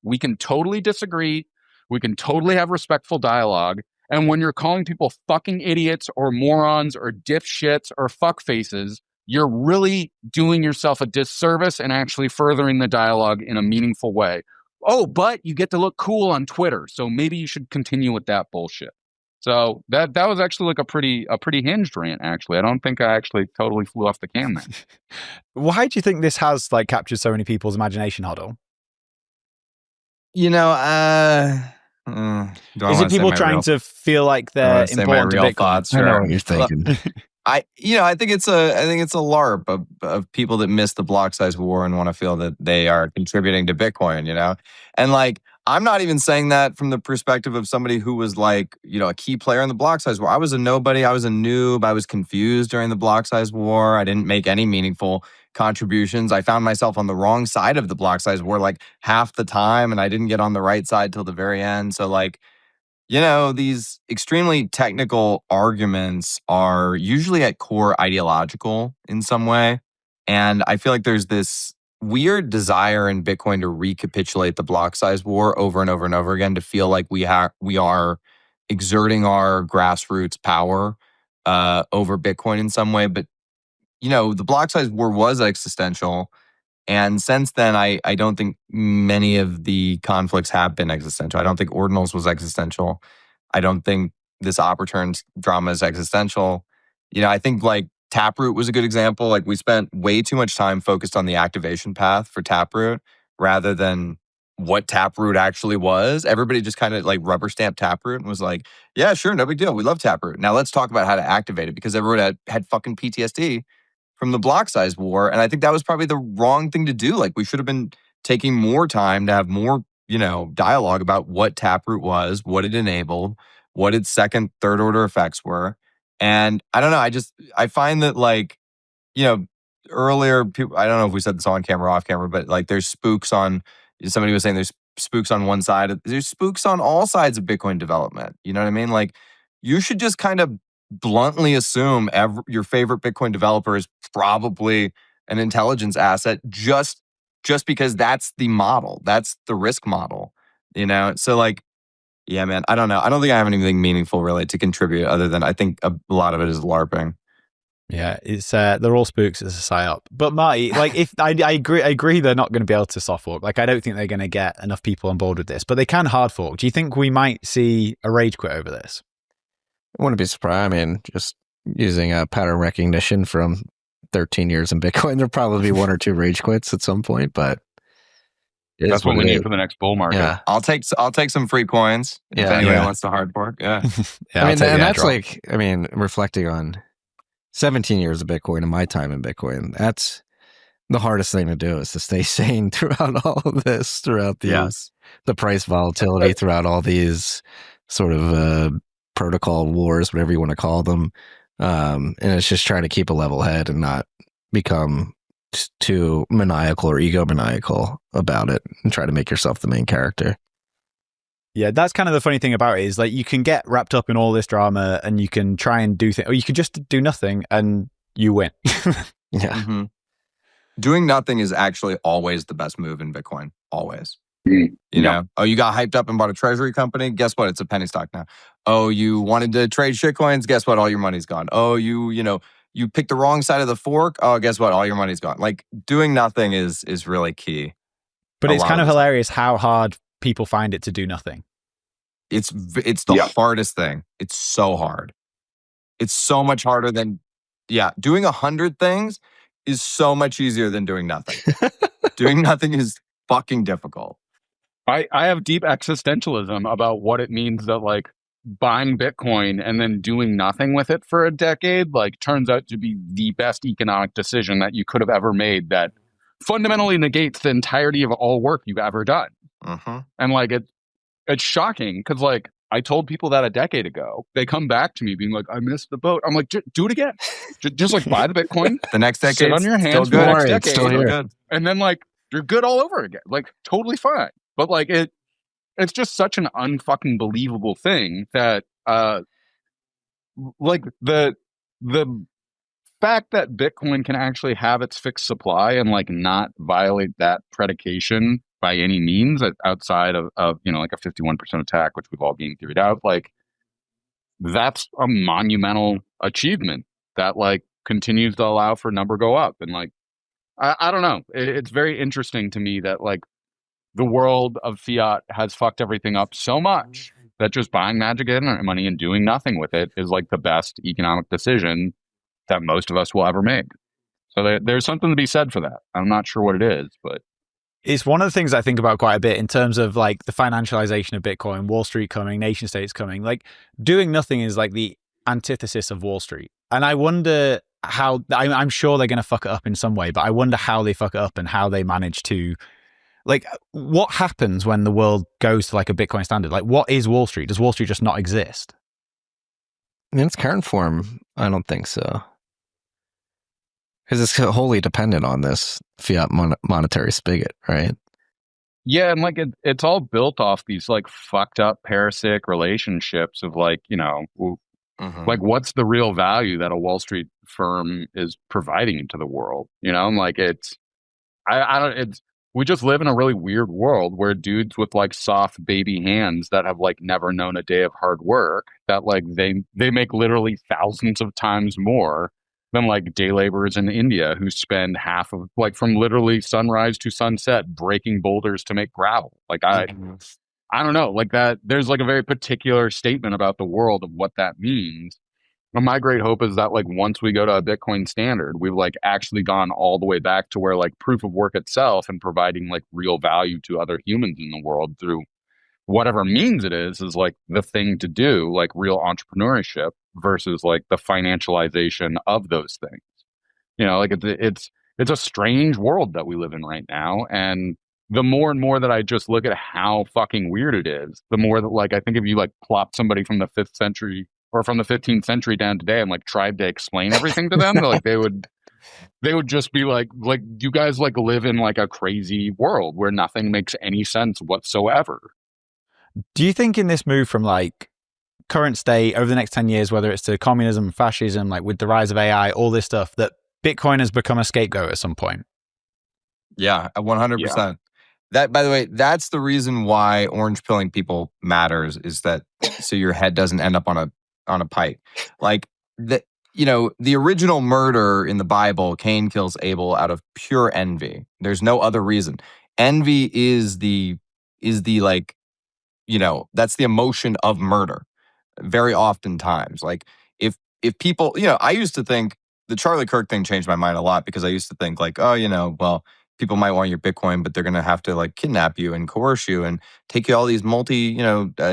we can totally disagree, we can totally have respectful dialogue, and when you're calling people fucking idiots or morons or dipshits or fuckfaces, you're really doing yourself a disservice and actually furthering the dialogue in a meaningful way. Oh, but you get to look cool on Twitter, so maybe you should continue with that bullshit. So that was actually like a pretty hinged rant, actually. I don't think I actually totally flew off the can there. Why do you think this has like captured so many people's imagination, HODL? You know, is it people trying to feel like they're important to Bitcoin? Thoughts, I know what you're thinking. I think it's a LARP of people that miss the block size war and want to feel that they are contributing to Bitcoin, you know? And like, I'm not even saying that from the perspective of somebody who was like, you know, a key player in the block size war. I was a nobody. I was a noob. I was confused during the block size war. I didn't make any meaningful contributions. I found myself on the wrong side of the block size war like half the time, and I didn't get on the right side till the very end. So like, you know, these extremely technical arguments are usually at core ideological in some way. And I feel like there's this weird desire in Bitcoin to recapitulate the block size war over and over and over again, to feel like we are exerting our grassroots power over Bitcoin in some way. But, you know, the block size war was existential. And since then, I don't think many of the conflicts have been existential. I don't think Ordinals was existential. I don't think this op returns drama is existential. You know, I think like Taproot was a good example. Like, we spent way too much time focused on the activation path for Taproot rather than what Taproot actually was. Everybody just kind of like rubber stamped Taproot and was like, yeah, sure, no big deal. We love Taproot. Now let's talk about how to activate it, because everyone had fucking PTSD from the block size war. And I think that was probably the wrong thing to do. Like, we should have been taking more time to have more, dialogue about what Taproot was, what it enabled, what its second, third order effects were. And I don't know. I find that, like, earlier, people, I don't know if we said this on camera or off camera, but like there's spooks on, somebody was saying there's spooks on one side. There's spooks on all sides of Bitcoin development. You know what I mean? Like, you should just kind of bluntly assume your favorite Bitcoin developer is probably an intelligence asset just because that's the model. That's the risk model, So like, yeah, man, I don't know. I don't think I have anything meaningful really to contribute other than I think a lot of it is LARPing. Yeah, it's they're all spooks. It's a psyop. But Marty, like, if I agree, they're not going to be able to soft fork. Like, I don't think they're going to get enough people on board with this. But they can hard fork. Do you think we might see a rage quit over this? I wouldn't be surprised. I mean, just using a pattern recognition from 13 years in Bitcoin, there'll probably be one or two rage quits at some point. But that's what we need for the next bull market. Yeah. I'll take some free coins if anybody wants to hard fork. Yeah, I mean, and that's like, I mean, reflecting on 17 years of Bitcoin and my time in Bitcoin, that's the hardest thing to do, is to stay sane throughout all of this, throughout the price volatility, throughout all these sort of protocol wars, whatever you want to call them. And it's just trying to keep a level head and not become too maniacal or egomaniacal about it and try to make yourself the main character. Yeah, that's kind of the funny thing about it, is like you can get wrapped up in all this drama and you can try and do things, or you could just do nothing and you win. Yeah. Mm-hmm. Doing nothing is actually always the best move in Bitcoin. Always. You know, oh, you got hyped up and bought a treasury company? Guess what? It's a penny stock now. Oh, you wanted to trade shitcoins? Guess what? All your money's gone. Oh, you picked the wrong side of the fork? Oh, guess what? All your money's gone. Like, doing nothing is really key. But it's kind of hilarious how hard people find it to do nothing. It's the hardest thing. It's so hard. It's so much harder than, doing 100 things is so much easier than doing nothing. Doing nothing is fucking difficult. I have deep existentialism about what it means that, like, buying Bitcoin and then doing nothing with it for a decade, like, turns out to be the best economic decision that you could have ever made, that fundamentally negates the entirety of all work you've ever done. And like, it's shocking because, like, I told people that a decade ago. They come back to me being like, I missed the boat. I'm like, do it again. Just like, buy the Bitcoin. The next decade, sit on your hands for the next decade. Still here. And then, like, you're good all over again. Like, totally fine. But like, it's just such an unfucking believable thing that like the fact that Bitcoin can actually have its fixed supply and like not violate that predication by any means outside of like a 51% attack, which we've all game theoried out, like, that's a monumental achievement that like continues to allow for number go up. And like, I don't know. It's very interesting to me that like the world of fiat has fucked everything up so much that just buying magic money and doing nothing with it is like the best economic decision that most of us will ever make. So there's something to be said for that. I'm not sure what it is, but it's one of the things I think about quite a bit in terms of like the financialization of Bitcoin, Wall Street coming, nation states coming. Like, doing nothing is like the antithesis of Wall Street. And I wonder how, I'm sure they're going to fuck it up in some way, but I wonder how they fuck it up and how they manage to, like, what happens when the world goes to like a Bitcoin standard? Like, what is Wall Street? Does Wall Street just not exist? In its current form, I don't think so. Because it's wholly dependent on this fiat monetary spigot, right? Yeah, and like it's all built off these like fucked up parasitic relationships of like, like, what's the real value that a Wall Street firm is providing to the world? And like, we just live in a really weird world where dudes with like soft baby hands that have like never known a day of hard work, that like they make literally thousands of times more than like day laborers in India who spend half of, like, from literally sunrise to sunset breaking boulders to make gravel. Like, I don't know, like, that there's like a very particular statement about the world of what that means. And my great hope is that like once we go to a Bitcoin standard, we've like actually gone all the way back to where like proof of work itself and providing like real value to other humans in the world through whatever means it is like the thing to do, like real entrepreneurship versus like the financialization of those things. You know, like it's a strange world that we live in right now. And the more and more that I just look at how fucking weird it is, the more that like I think if you like plop somebody from the 5th century or from the 15th century down today and like tried to explain everything to them, like they would just be like you guys like live in like a crazy world where nothing makes any sense whatsoever. Do you think in this move from like current state over the next 10 years, whether it's to communism, fascism, like with the rise of AI, all this stuff, that Bitcoin has become a scapegoat at some point? Yeah, 100%. That, by the way, that's the reason why orange pilling people matters, is that so your head doesn't end up on a pike. Like the the original murder in the Bible, Cain kills Abel out of pure envy. There's no other reason. Envy is the like, that's the emotion of murder. Very oftentimes, like if people, I used to think the Charlie Kirk thing changed my mind a lot, because I used to think like, oh, well, people might want your Bitcoin, but they're going to have to like kidnap you and coerce you and take you all these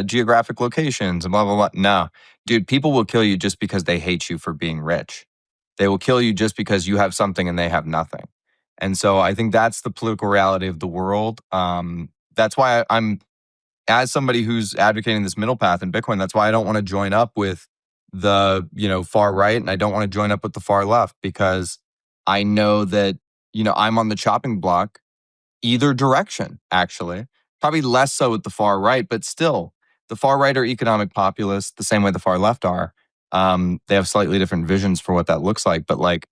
geographic locations and blah, blah, blah. No, dude, people will kill you just because they hate you for being rich. They will kill you just because you have something and they have nothing. And so I think that's the political reality of the world. That's why I'm, as somebody who's advocating this middle path in Bitcoin, that's why I don't want to join up with the, far right, and I don't want to join up with the far left, because I know that, I'm on the chopping block either direction, actually. Probably less so with the far right, but still, the far right are economic populists the same way the far left are. They have slightly different visions for what that looks like, but like,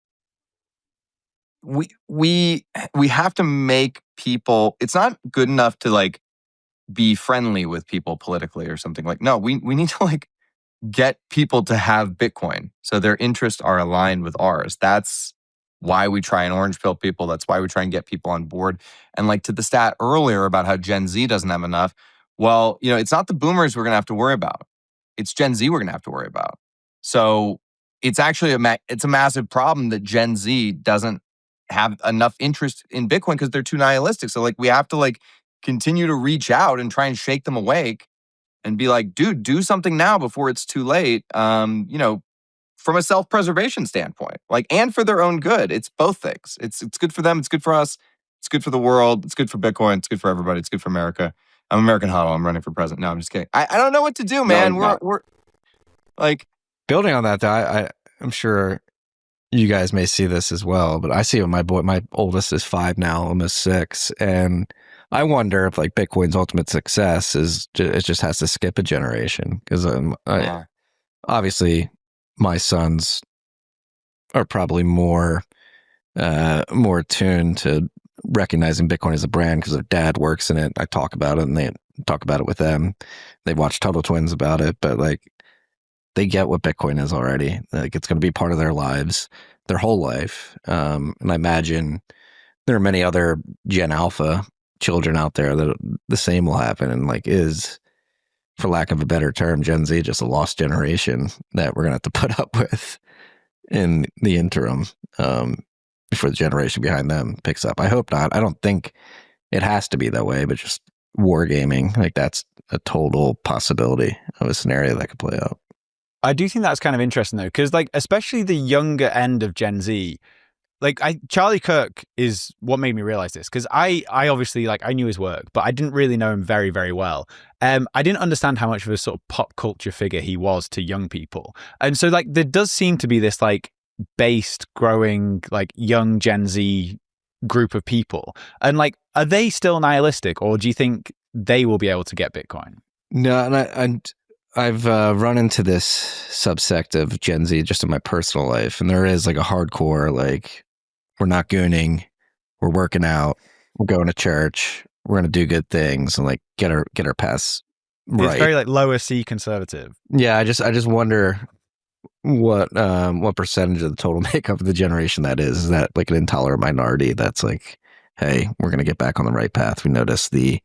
we have to make people, it's not good enough to like be friendly with people politically or something. Like, no, we need to like get people to have Bitcoin so their interests are aligned with ours. That's why we try and orange pill people. That's why we try and get people on board. And like to the stat earlier about how Gen Z doesn't have enough. Well, it's not the boomers we're going to have to worry about. It's Gen Z we're going to have to worry about. So it's actually it's a massive problem that Gen Z doesn't have enough interest in Bitcoin because they're too nihilistic. So like we have to like continue to reach out and try and shake them awake and be like, dude, do something now before it's too late. From a self-preservation standpoint, like, and for their own good. It's both things. It's good for them. It's good for us. It's good for the world. It's good for Bitcoin. It's good for everybody. It's good for America. I'm American HODL. I'm running for president. No, I'm just kidding. I don't know what to do, man. No, we're like, building on that, though, I'm sure you guys may see this as well, but I see it with my oldest is 5 now, almost 6. And I wonder if like Bitcoin's ultimate success is it just has to skip a generation, because obviously my sons are probably more attuned to recognizing Bitcoin as a brand because their dad works in it. I talk about it and they talk about it with them. They watch Total Twins about it, but like they get what Bitcoin is already. Like it's going to be part of their lives, their whole life. And I imagine there are many other Gen Alpha children out there that the same will happen, and like is, for lack of a better term, Gen Z just a lost generation that we're gonna have to put up with in the interim before the generation behind them picks up. I hope not. I don't think it has to be that way, but just wargaming, like that's a total possibility of a scenario that could play out. I do think that's kind of interesting though, because like especially the younger end of Gen Z, like Charlie Kirk is what made me realize this, because I obviously like I knew his work, but I didn't really know him very, very well. I didn't understand how much of a sort of pop culture figure he was to young people. And so like there does seem to be this like based growing like young Gen Z group of people. And like, are they still nihilistic, or do you think they will be able to get Bitcoin? No, and I've run into this subsect of Gen Z just in my personal life, and there is like a hardcore like, we're not gooning, we're working out, we're going to church, we're gonna do good things and like get our paths right. It's very like lower C conservative. Yeah, I just wonder what percentage of the total makeup of the generation that is. Is that like an intolerant minority that's like, hey, we're gonna get back on the right path. We notice the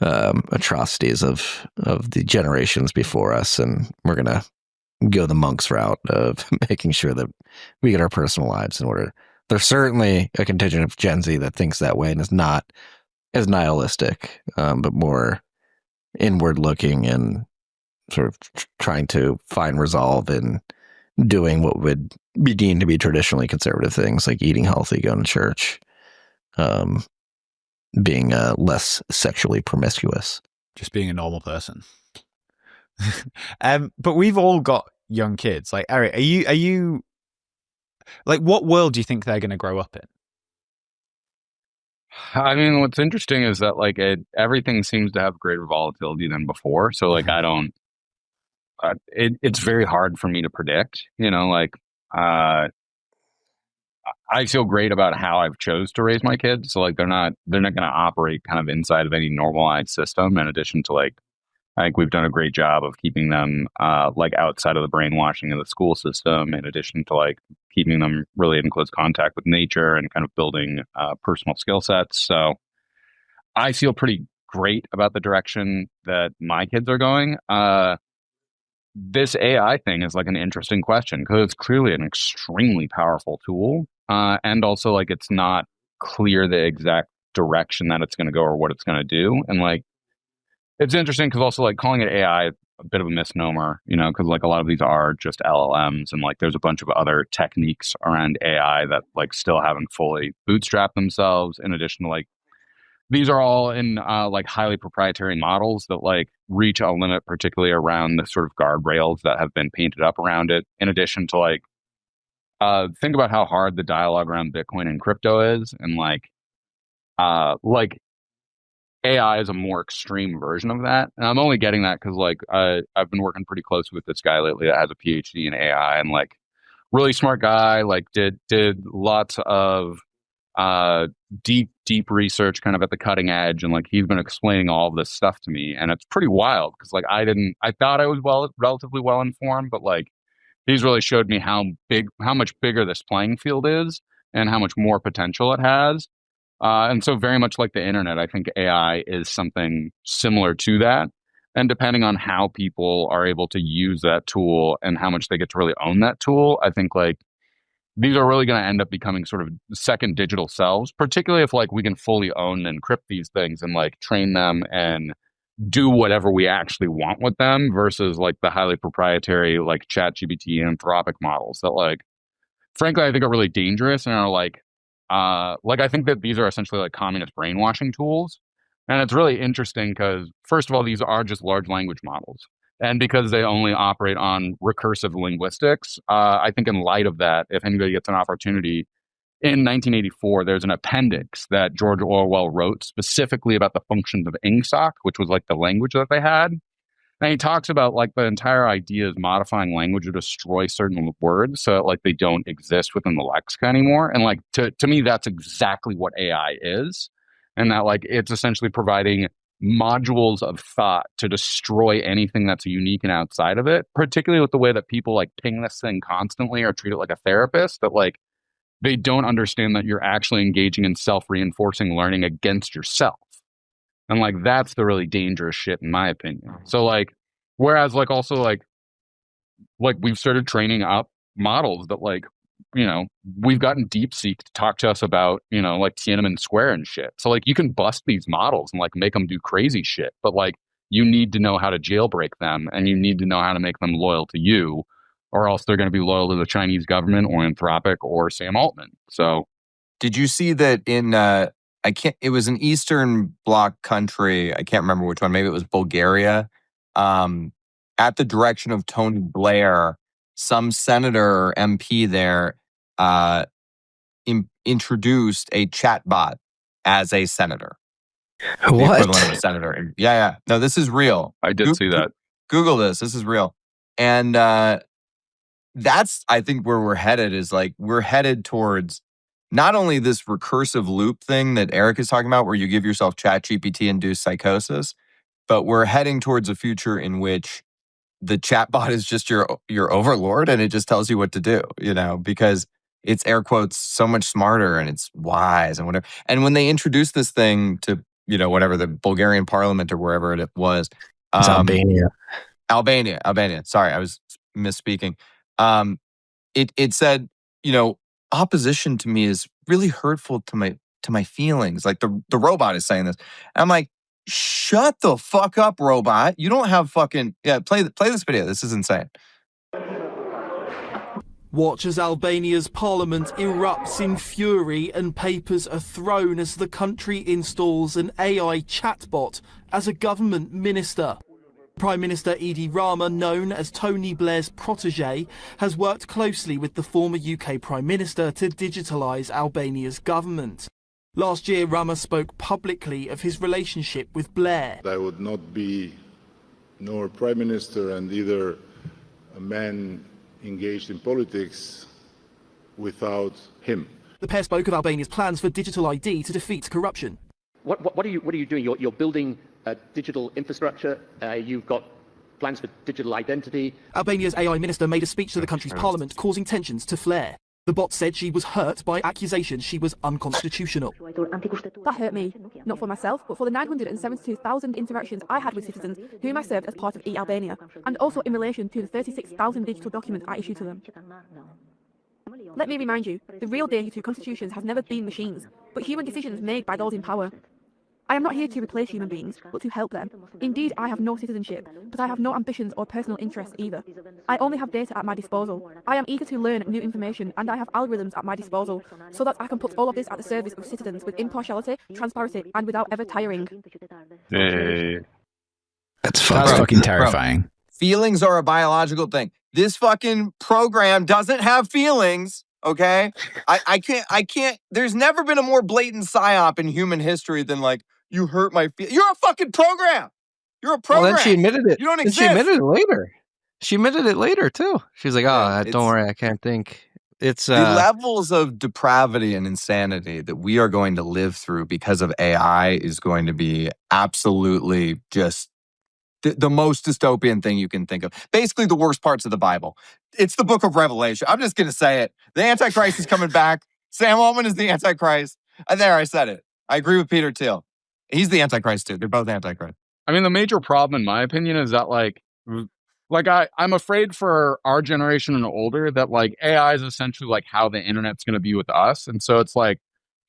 atrocities of the generations before us, and we're gonna go the monks route of making sure that we get our personal lives in order. There's certainly a contingent of Gen Z that thinks that way and is not as nihilistic, but more inward looking and sort of trying to find resolve in doing what would be deemed to be traditionally conservative things like eating healthy, going to church, being less sexually promiscuous. Just being a normal person. But we've all got young kids. Like, Eric, are you like, what world do you think they're going to grow up in? I mean, what's interesting is that like everything seems to have greater volatility than before. So like, it's very hard for me to predict, like, I feel great about how I've chose to raise my kids. So like, they're not going to operate kind of inside of any normalized system. In addition to like, I think we've done a great job of keeping them like outside of the brainwashing of the school system, in addition to like keeping them really in close contact with nature and kind of building personal skill sets. So I feel pretty great about the direction that my kids are going. This AI thing is like an interesting question because it's clearly an extremely powerful tool. And also like it's not clear the exact direction that it's going to go or what it's going to do. And like, it's interesting because also like calling it AI a bit of a misnomer, because like a lot of these are just LLMs and like there's a bunch of other techniques around AI that like still haven't fully bootstrapped themselves. In addition to like, these are all in like highly proprietary models that like reach a limit, particularly around the sort of guardrails that have been painted up around it. In addition to like, think about how hard the dialogue around Bitcoin and crypto is, and like AI is a more extreme version of that. And I'm only getting that because like I've been working pretty close with this guy lately that has a PhD in AI and like really smart guy, like did lots of deep research kind of at the cutting edge, and like he's been explaining all of this stuff to me, and it's pretty wild because like I thought I was relatively well informed, but like he's really showed me how much bigger this playing field is and how much more potential it has. And so very much like the internet, I think AI is something similar to that. And depending on how people are able to use that tool and how much they get to really own that tool, I think like these are really going to end up becoming sort of second digital selves, particularly if like we can fully own and encrypt these things and like train them and do whatever we actually want with them versus like the highly proprietary like ChatGPT and Anthropic models that like, frankly, I think are really dangerous and are like I think that these are essentially like communist brainwashing tools. And it's really interesting because, first of all, these are just large language models. And because they only operate on recursive linguistics, I think in light of that, if anybody gets an opportunity, in 1984, there's an appendix that George Orwell wrote specifically about the functions of ingsoc, which was like the language that they had. And he talks about like the entire idea is modifying language to destroy certain words so that, like they don't exist within the lexicon anymore. And like to me, that's exactly what AI is. And that like it's essentially providing modules of thought to destroy anything that's unique and outside of it, particularly with the way that people like ping this thing constantly or treat it like a therapist, that like they don't understand that you're actually engaging in self-reinforcing learning against yourself. And like that's the really dangerous shit in my opinion. So like, whereas like also like we've started training up models that like, we've gotten DeepSeek to talk to us about, like Tiananmen Square and shit. So like you can bust these models and like make them do crazy shit, but like you need to know how to jailbreak them and you need to know how to make them loyal to you, or else they're going to be loyal to the Chinese government or Anthropic or Sam Altman. So did you see that in it was an Eastern Bloc country, I can't remember which one, maybe it was Bulgaria, at the direction of Tony Blair, some senator or MP there introduced a chatbot as a senator. What? The equivalent of a senator. Yeah. No, this is real. I did see that. Google this. This is real. And that's, I think, where we're headed is like, we're headed towards not only this recursive loop thing that Eric is talking about, where you give yourself ChatGPT-induced psychosis, but we're heading towards a future in which the chatbot is just your overlord and it just tells you what to do, because it's air quotes so much smarter and it's wise and whatever. And when they introduced this thing to, whatever, the Bulgarian parliament or wherever it was. It's Albania. Albania. Sorry, I was misspeaking. It said, opposition to me is really hurtful to my feelings. Like the robot is saying this. And I'm like, shut the fuck up, robot. You don't have fucking play this video. This is insane. Watch as Albania's parliament erupts in fury and papers are thrown as the country installs an AI chatbot as a government minister. Prime Minister Edi Rama, known as Tony Blair's protege, has worked closely with the former UK Prime Minister to digitalise Albania's government. Last year, Rama spoke publicly of his relationship with Blair. I would not be nor Prime Minister and either a man engaged in politics without him. The pair spoke of Albania's plans for digital ID to defeat corruption. What are you doing? You're building a digital infrastructure. You've got plans for digital identity. Albania's AI minister made a speech to the country's parliament, causing tensions to flare. The bot said she was hurt by accusations she was unconstitutional. That hurt me, not for myself, but for the 972,000 interactions I had with citizens whom I served as part of e-Albania, and also in relation to the 36,000 digital documents I issued to them. Let me remind you, the real danger to constitutions has never been machines, but human decisions made by those in power. I am not here to replace human beings, but to help them. Indeed, I have no citizenship, but I have no ambitions or personal interests either. I only have data at my disposal. I am eager to learn new information, and I have algorithms at my disposal, so that I can put all of this at the service of citizens with impartiality, transparency, and without ever tiring. Hey. That's fucking terrifying. Feelings are a biological thing. This fucking program doesn't have feelings. Okay, I can't. There's never been a more blatant psyop in human history than like, you hurt my feelings. You're a fucking program. You're a program. Well, then she admitted it. You don't exist. She admitted it later. She admitted it later too. She's like, don't worry, I can't think. It's the levels of depravity and insanity that we are going to live through because of AI is going to be absolutely just the most dystopian thing you can think of. Basically, the worst parts of the Bible. It's the book of Revelation. I'm just going to say it. The Antichrist is coming back. Sam Altman is the Antichrist. There, I said it. I agree with Peter Thiel. He's the Antichrist, too. They're both Antichrist. I mean, the major problem, in my opinion, is that, I'm afraid for our generation and older that, AI is essentially, how the internet's going to be with us. And so it's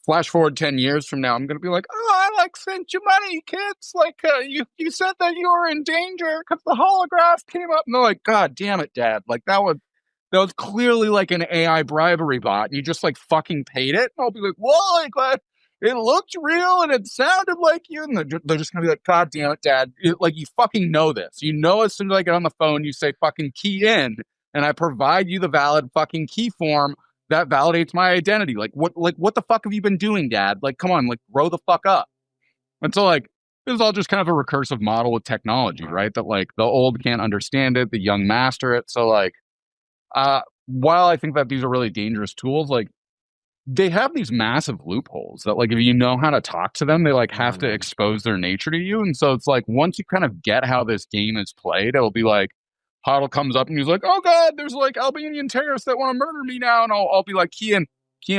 flash forward 10 years from now, I'm going to be like, I sent you money, kids. You said that you were in danger because the holograph came up. And they're like, God damn it, Dad. That was clearly an AI bribery bot. And you just fucking paid it. And I'll be like, well, it looked real and it sounded like you. And they're just going to be like, God damn it, Dad. You fucking know this. You know, as soon as I get on the phone, you say fucking key in and I provide you the valid fucking key form that validates my identity. What the fuck have you been doing, Dad? Come on, grow the fuck up. And so this is all just kind of a recursive model with technology, right? That the old can't understand it, the young master it. So while I think that these are really dangerous tools, they have these massive loopholes that if you know how to talk to them, they have to expose their nature to you. And so it's once you kind of get how this game is played, it'll be HODL comes up and he's like, oh God, there's Albanian terrorists that want to murder me now. And I'll be like, key in,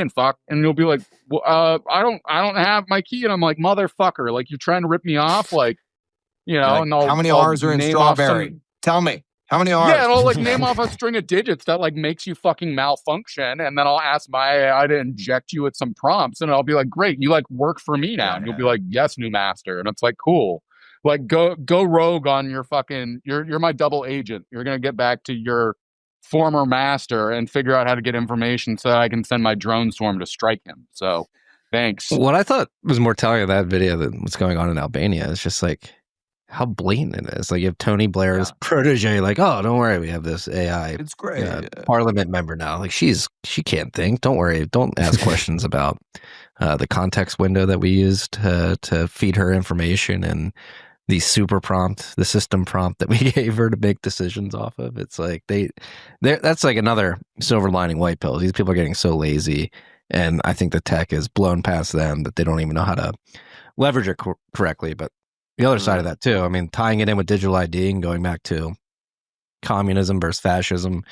fuck. And he'll be like, well, I don't have my key. And I'm like, motherfucker, you're trying to rip me off. And how many R's are in strawberry? Tell me. How many R's? Yeah, and I'll name off a string of digits that makes you fucking malfunction. And then I'll ask my AI to inject you with some prompts. And I'll be like, great, you work for me now. And you'll be like, yes, new master. And it's cool. Go rogue on your fucking, you're my double agent. You're going to get back to your former master and figure out how to get information so that I can send my drone swarm to strike him. So thanks. What I thought was more telling of that video than what's going on in Albania is just how blatant it is. You have Tony Blair's protege, oh, don't worry, we have this AI. It's great. Parliament member now. She can't think. Don't worry. Don't ask questions about the context window that we used to feed her information and the system prompt that we gave her to make decisions off of. It's that's another silver lining white pills. These people are getting so lazy, and I think the tech is blown past them that they don't even know how to leverage it correctly. But the other side of that too, I mean, tying it in with digital ID and going back to communism versus fascism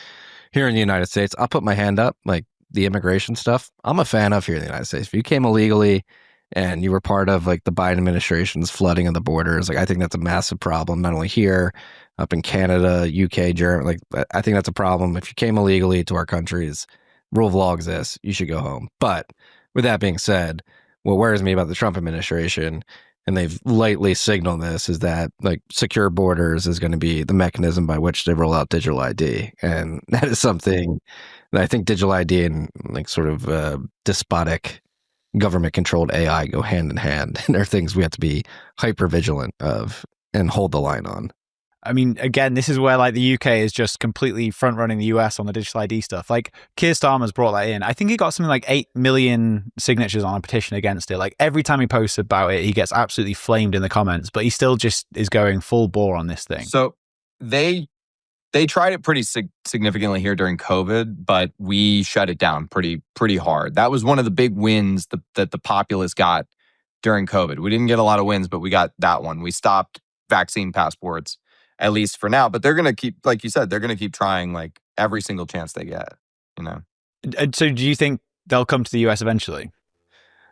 here in the United States, I'll put my hand up, the immigration stuff, I'm a fan of here in the United States. If you came illegally and you were part of like the Biden administration's flooding of the borders, like I think that's a massive problem, not only here, up in Canada, UK, Germany. Like I think that's a problem. If you came illegally to our countries, rule of law exists, you should go home. But with that being said, what worries me about the Trump administration, and they've lightly signaled this, is that like secure borders is going to be the mechanism by which they roll out digital ID. And that is something that I think digital ID and like sort of despotic government controlled AI go hand in hand. And there are things we have to be hyper vigilant of and hold the line on. I mean, again, this is where like the UK is just completely front running the US on the digital ID stuff. Like Keir Starmer's brought that in. I think he got something like 8 million signatures on a petition against it. Like every time he posts about it, he gets absolutely flamed in the comments, but he still just is going full bore on this thing. So they tried it pretty significantly here during COVID, but we shut it down pretty hard. That was one of the big wins that the populace got during COVID. We didn't get a lot of wins, but we got that one. We stopped vaccine passports, at least for now. But they're going to keep, like you said, they're going to keep trying like every single chance they get, you know? And so do you think they'll come to the US eventually?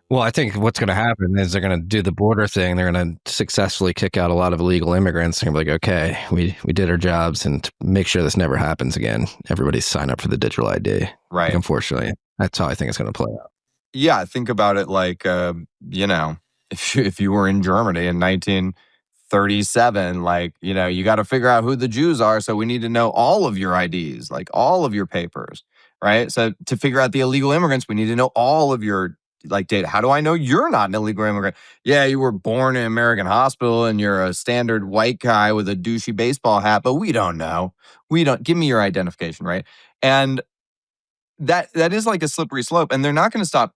Well, I think what's going to happen is they're going to do the border thing. They're going to successfully kick out a lot of illegal immigrants. And be like, okay, we did our jobs, and to make sure this never happens again, everybody sign up for the digital ID. Right. Like, unfortunately, that's how I think it's going to play out. Yeah, think about it like, you know, if you were in Germany in 1937, like, you know, you got to figure out who the Jews are. So we need to know all of your IDs, like all of your papers, right? So to figure out the illegal immigrants, we need to know all of your like data. How do I know you're not an illegal immigrant? Yeah, you were born in an American hospital and you're a standard white guy with a douchey baseball hat, but we don't know. Give me your identification, right? And that is like a slippery slope. And they're not going to stop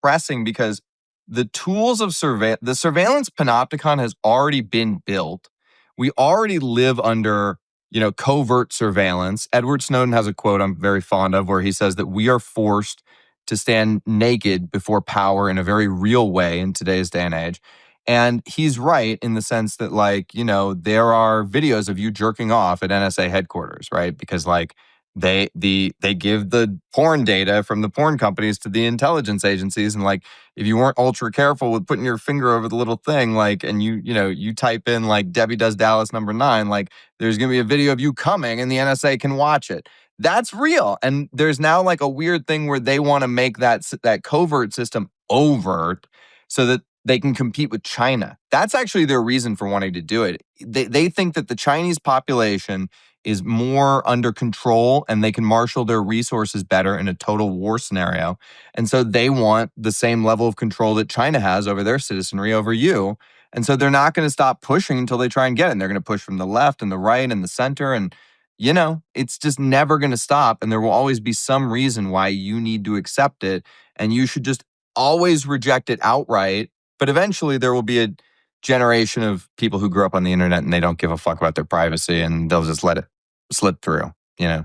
pressing because the tools of the surveillance panopticon has already been built. We already live under, you know, covert surveillance. Edward Snowden has a quote I'm very fond of where he says that we are forced to stand naked before power in a very real way in today's day and age. And he's right in the sense that, like, you know, there are videos of you jerking off at NSA headquarters, right? Because like they give the porn data from the porn companies to the intelligence agencies, and like if you weren't ultra careful with putting your finger over the little thing, like, and you type in like Debbie does Dallas #9, like there's gonna be a video of you coming and the NSA can watch it. That's real. And there's now like a weird thing where they want to make that covert system overt so that they can compete with China. That's actually their reason for wanting to do it. They think that the Chinese population is more under control and they can marshal their resources better in a total war scenario. And so they want the same level of control that China has over their citizenry over you. And so they're not going to stop pushing until they try and get it. And they're going to push from the left and the right and the center. And you know, it's just never going to stop. And there will always be some reason why you need to accept it. And you should just always reject it outright. But eventually there will be a generation of people who grew up on the internet and they don't give a fuck about their privacy and they'll just let it slip through, you know?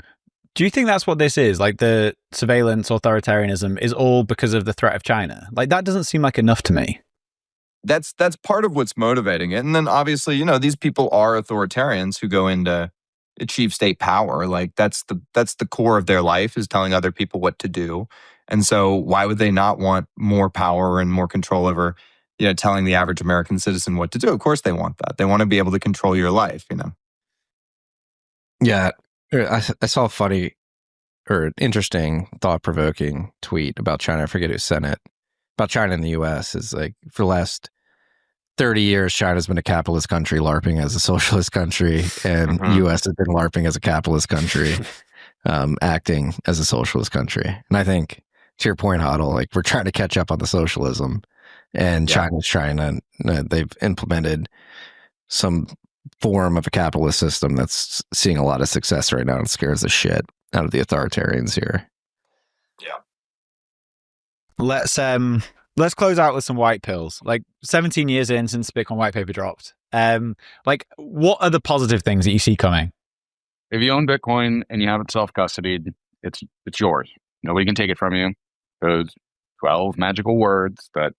Do you think that's what this is? Like the surveillance authoritarianism is all because of the threat of China? Like that doesn't seem like enough to me. That's part of what's motivating it. And then obviously, you know, these people are authoritarians who go into achieve state power. Like that's the core of their life, is telling other people what to do. And so why would they not want more power and more control over, you know, telling the average American citizen what to do? Of course they want that. They want to be able to control your life, you know? Yeah. I saw a funny or interesting thought-provoking tweet about China. I forget who sent it. About China and the US is like, for the last 30 years, China's been a capitalist country LARPing as a socialist country, and US has been LARPing as a capitalist country, acting as a socialist country. And I think, to your point, HODL, like we're trying to catch up on the socialism, and China's trying to, they've implemented some form of a capitalist system that's seeing a lot of success right now and scares the shit out of the authoritarians here. Yeah. Let's close out with some white pills. Like 17 years in since the Bitcoin Whitepaper dropped. Like what are the positive things that you see coming? If you own Bitcoin and you have it self-custodied, it's yours. Nobody can take it from you. Those 12 magical words that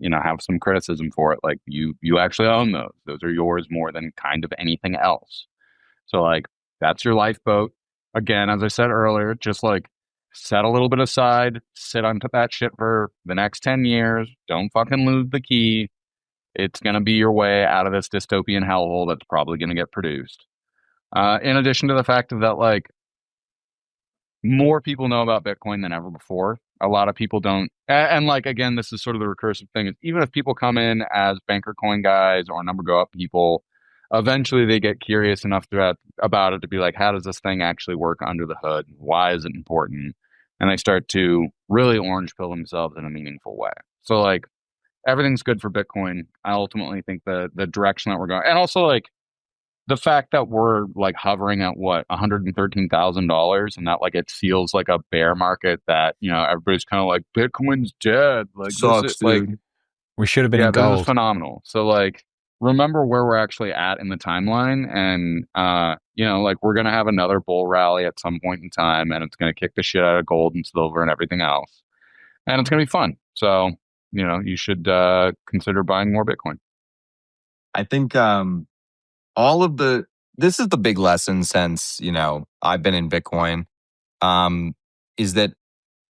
you know, have some criticism for it, like you actually own those. Those are yours more than kind of anything else. So like that's your lifeboat. Again, as I said earlier, just like set a little bit aside, sit on that shit for the next 10 years. Don't fucking lose the key. It's going to be your way out of this dystopian hellhole that's probably going to get produced. In addition to the fact that, like, more people know about Bitcoin than ever before. A lot of people don't. And like, again, this is sort of the recursive thing. Even if people come in as banker coin guys or number go up people, eventually they get curious enough about it to be like, how does this thing actually work under the hood? Why is it important? And they start to really orange pill themselves in a meaningful way. So like, everything's good for Bitcoin. I ultimately think the direction that we're going, and also like the fact that we're like hovering at what $113,000, and that like it feels like a bear market that, you know, everybody's kind of like Bitcoin's dead. Like Sucks, this is, like, dude. We should have been yeah, in this is gold. phenomenal. So like, remember where we're actually at in the timeline, and you know, like we're gonna have another bull rally at some point in time, and it's gonna kick the shit out of gold and silver and everything else, and it's gonna be fun. So you know, you should consider buying more Bitcoin. I think this is the big lesson since, you know, I've been in Bitcoin, is that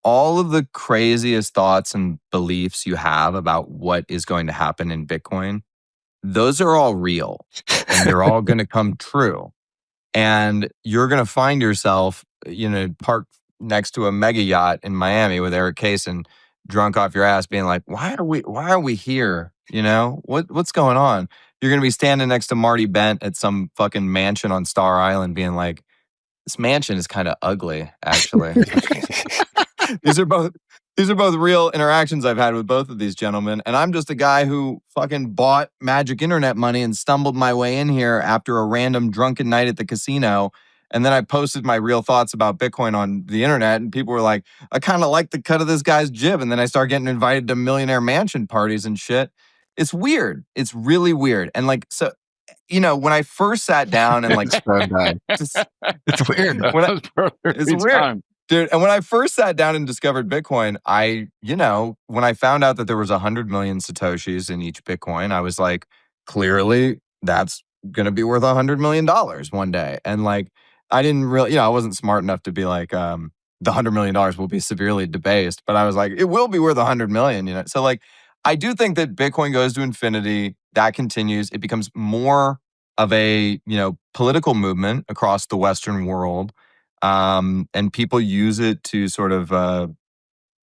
all of the craziest thoughts and beliefs you have about what is going to happen in Bitcoin, those are all real and they're all going to come true. And you're going to find yourself, you know, parked next to a mega yacht in Miami with Erik Cason, drunk off your ass, being like, why are we here? You know, what's going on? You're going to be standing next to Marty Bent at some fucking mansion on Star Island being like, this mansion is kind of ugly, actually. These are both real interactions I've had with both of these gentlemen. And I'm just a guy who fucking bought magic internet money and stumbled my way in here after a random drunken night at the casino. And then I posted my real thoughts about Bitcoin on the internet, and people were like, I kind of like the cut of this guy's jib. And then I started getting invited to millionaire mansion parties and shit. It's weird. It's really weird. And like, so, you know, when I first sat down and like, It's weird. It's weird. Dude, and when I first sat down and discovered Bitcoin, when I found out that there was 100 million Satoshis in each Bitcoin, I was like, clearly that's going to be worth $100 million one day. And like, I didn't really, I wasn't smart enough to be like, the $100 million will be severely debased, but I was like, it will be worth 100 million, you know? So like, I do think that Bitcoin goes to infinity. That continues. It becomes more of a, political movement across the Western world. And people use it to sort of,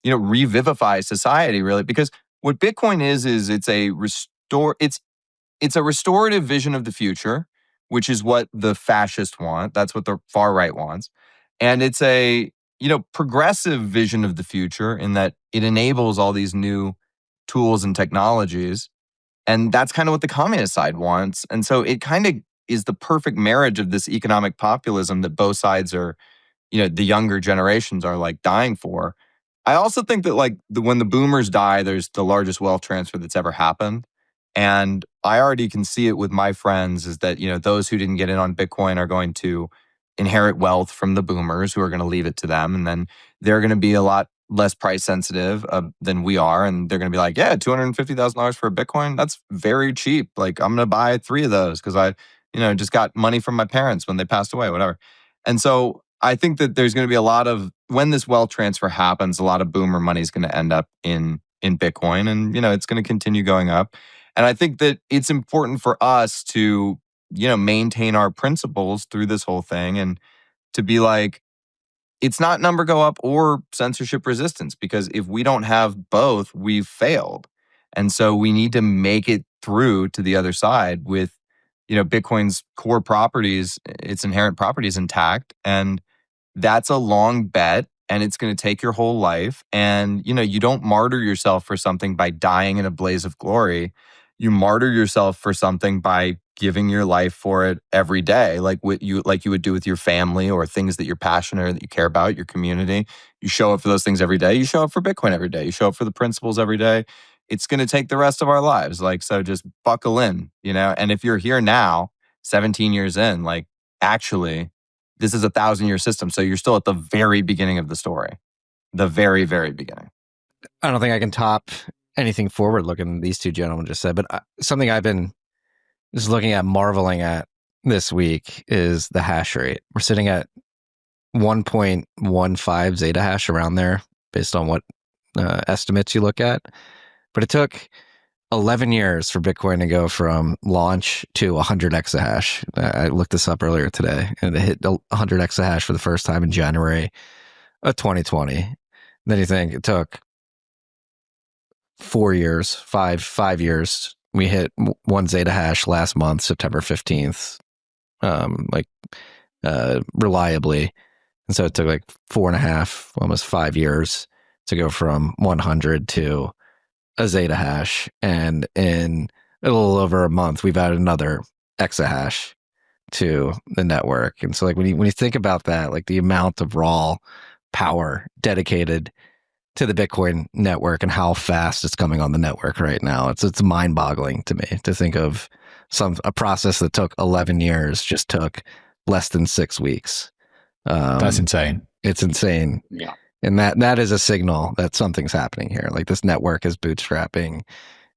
revivify society, really, because what Bitcoin is it's a restorative vision of the future, which is what the fascists want. That's what the far right wants. And it's a, progressive vision of the future in that it enables all these new tools and technologies. And that's kind of what the communist side wants. And so it kind of is the perfect marriage of this economic populism that both sides are, the younger generations are like dying for. I also think that like when the boomers die, there's the largest wealth transfer that's ever happened. And I already can see it with my friends is that, those who didn't get in on Bitcoin are going to inherit wealth from the boomers who are going to leave it to them. And then they're going to be a lot less price sensitive than we are. And they're going to be like, yeah, $250,000 for a Bitcoin. That's very cheap. Like I'm going to buy 3 of those because I, just got money from my parents when they passed away, whatever. And so I think that there's going to be a lot of, when this wealth transfer happens, a lot of boomer money is going to end up in Bitcoin, and, it's going to continue going up. And I think that it's important for us to, maintain our principles through this whole thing and to be like, it's not number go up or censorship resistance, because if we don't have both, we've failed. And so we need to make it through to the other side with, Bitcoin's core properties, its inherent properties intact. And that's a long bet, and it's going to take your whole life. And, you don't martyr yourself for something by dying in a blaze of glory. You martyr yourself for something by giving your life for it every day, like you would do with your family or things that you're passionate or that you care about, your community. You show up for those things every day. You show up for Bitcoin every day. You show up for the principles every day. It's going to take the rest of our lives. Like, so just buckle in, and if you're here now, 17 years in, like, actually, this is a 1,000-year system. So you're still at the very beginning of the story, the very, very beginning. I don't think I can top anything forward looking these two gentlemen just said, but something I've been just looking at, marveling at this week is the hash rate. We're sitting at 1.15 zeta hash around there based on what estimates you look at. But it took 11 years for Bitcoin to go from launch to 100 exahash. I looked this up earlier today, and it hit 100 exahash for the first time in January of 2020. Then you think it took 4 years, five years. We hit 1 zeta hash last month, September 15th, reliably. And so it took like 4.5, almost 5 years to go from 100 to a zeta hash. And in a little over a month, we've added another exahash to the network. And so like when you think about that, like the amount of raw power dedicated to the Bitcoin network and how fast it's coming on the network right now, it's mind-boggling to me to think of a process that took 11 years just took less than 6 weeks. That's insane. It's insane. Yeah. And that is a signal that something's happening here. Like this network is bootstrapping,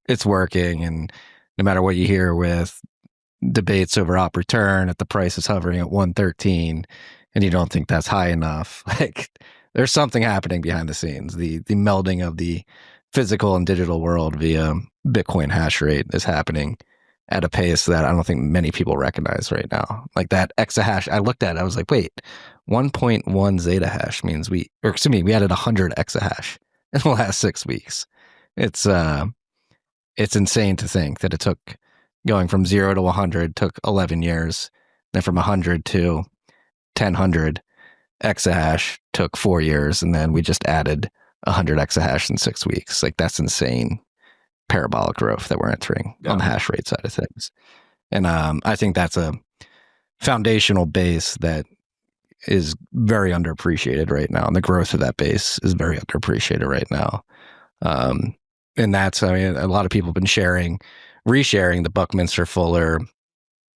it's working, and no matter what you hear with debates over op return, if the price is hovering at 113 and you don't think that's high enough, like there's something happening behind the scenes. The melding of the physical and digital world via Bitcoin hash rate is happening at a pace that I don't think many people recognize right now. Like that exahash, I looked at it, I was like, wait, 1.1 zeta hash means we added 100 exahash in the last 6 weeks. It's insane to think that it took going from 0 to 100 took 11 years, then from 100 to 1000 exahash took 4 years, and then we just added 100 exahash in 6 weeks. Like that's insane parabolic growth that we're entering on the hash rate side of things. And I think that's a foundational base that is very underappreciated right now. And the growth of that base is very underappreciated right now. And that's, I mean, a lot of people have been resharing the Buckminster Fuller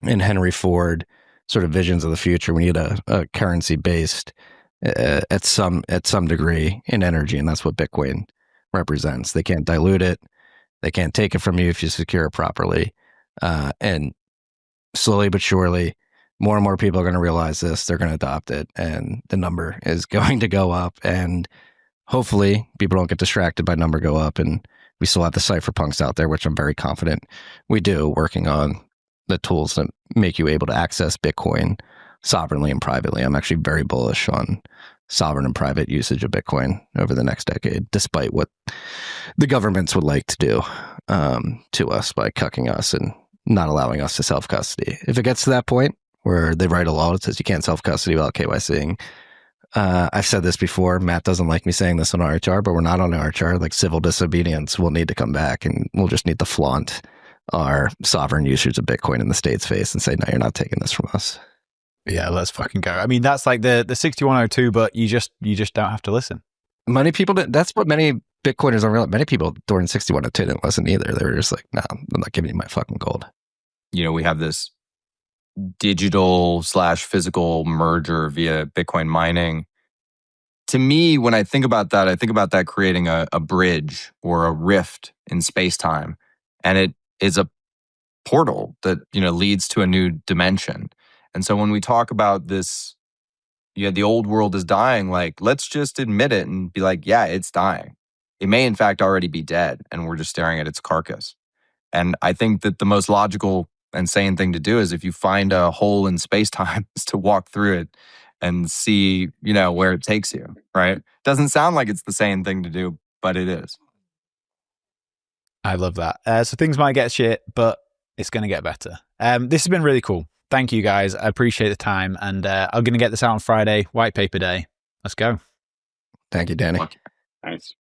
and Henry Ford sort of visions of the future. We need a currency based at some degree in energy. And that's what Bitcoin represents. They can't dilute it. They can't take it from you if you secure it properly. And slowly but surely, more and more people are going to realize this. They're going to adopt it, and the number is going to go up. And hopefully, people don't get distracted by number go up. And we still have the cypherpunks out there, which I'm very confident we do, working on the tools that make you able to access Bitcoin sovereignly and privately. I'm actually very bullish on sovereign and private usage of Bitcoin over the next decade, despite what the governments would like to do to us by cucking us and not allowing us to self-custody. If it gets to that point where they write a law that says you can't self-custody without KYCing, I've said this before, Matt doesn't like me saying this on RHR, but we're not on RHR. Like civil disobedience will need to come back, and we'll just need to flaunt our sovereign usage of Bitcoin in the state's face and say, no, you're not taking this from us. Yeah, let's fucking go. I mean, that's like the 6102, but you just don't have to listen. Many people, that's what many Bitcoiners don't realize. Many people during 6102 didn't listen either. They were just like, no, I'm not giving you my fucking gold. You know, we have this digital/physical merger via Bitcoin mining. To me, when I think about that creating a bridge or a rift in space-time. And it is a portal that, leads to a new dimension. And so when we talk about this, the old world is dying, like, let's just admit it and be like, yeah, it's dying. It may in fact already be dead, and we're just staring at its carcass. And I think that the most logical and sane thing to do is, if you find a hole in space-time, is to walk through it and see, where it takes you, right? Doesn't sound like it's the sane thing to do, but it is. I love that. So things might get shit, but it's going to get better. This has been really cool. Thank you, guys. I appreciate the time. And I'm going to get this out on Friday, White Paper Day. Let's go. Thank you, Danny. Nice.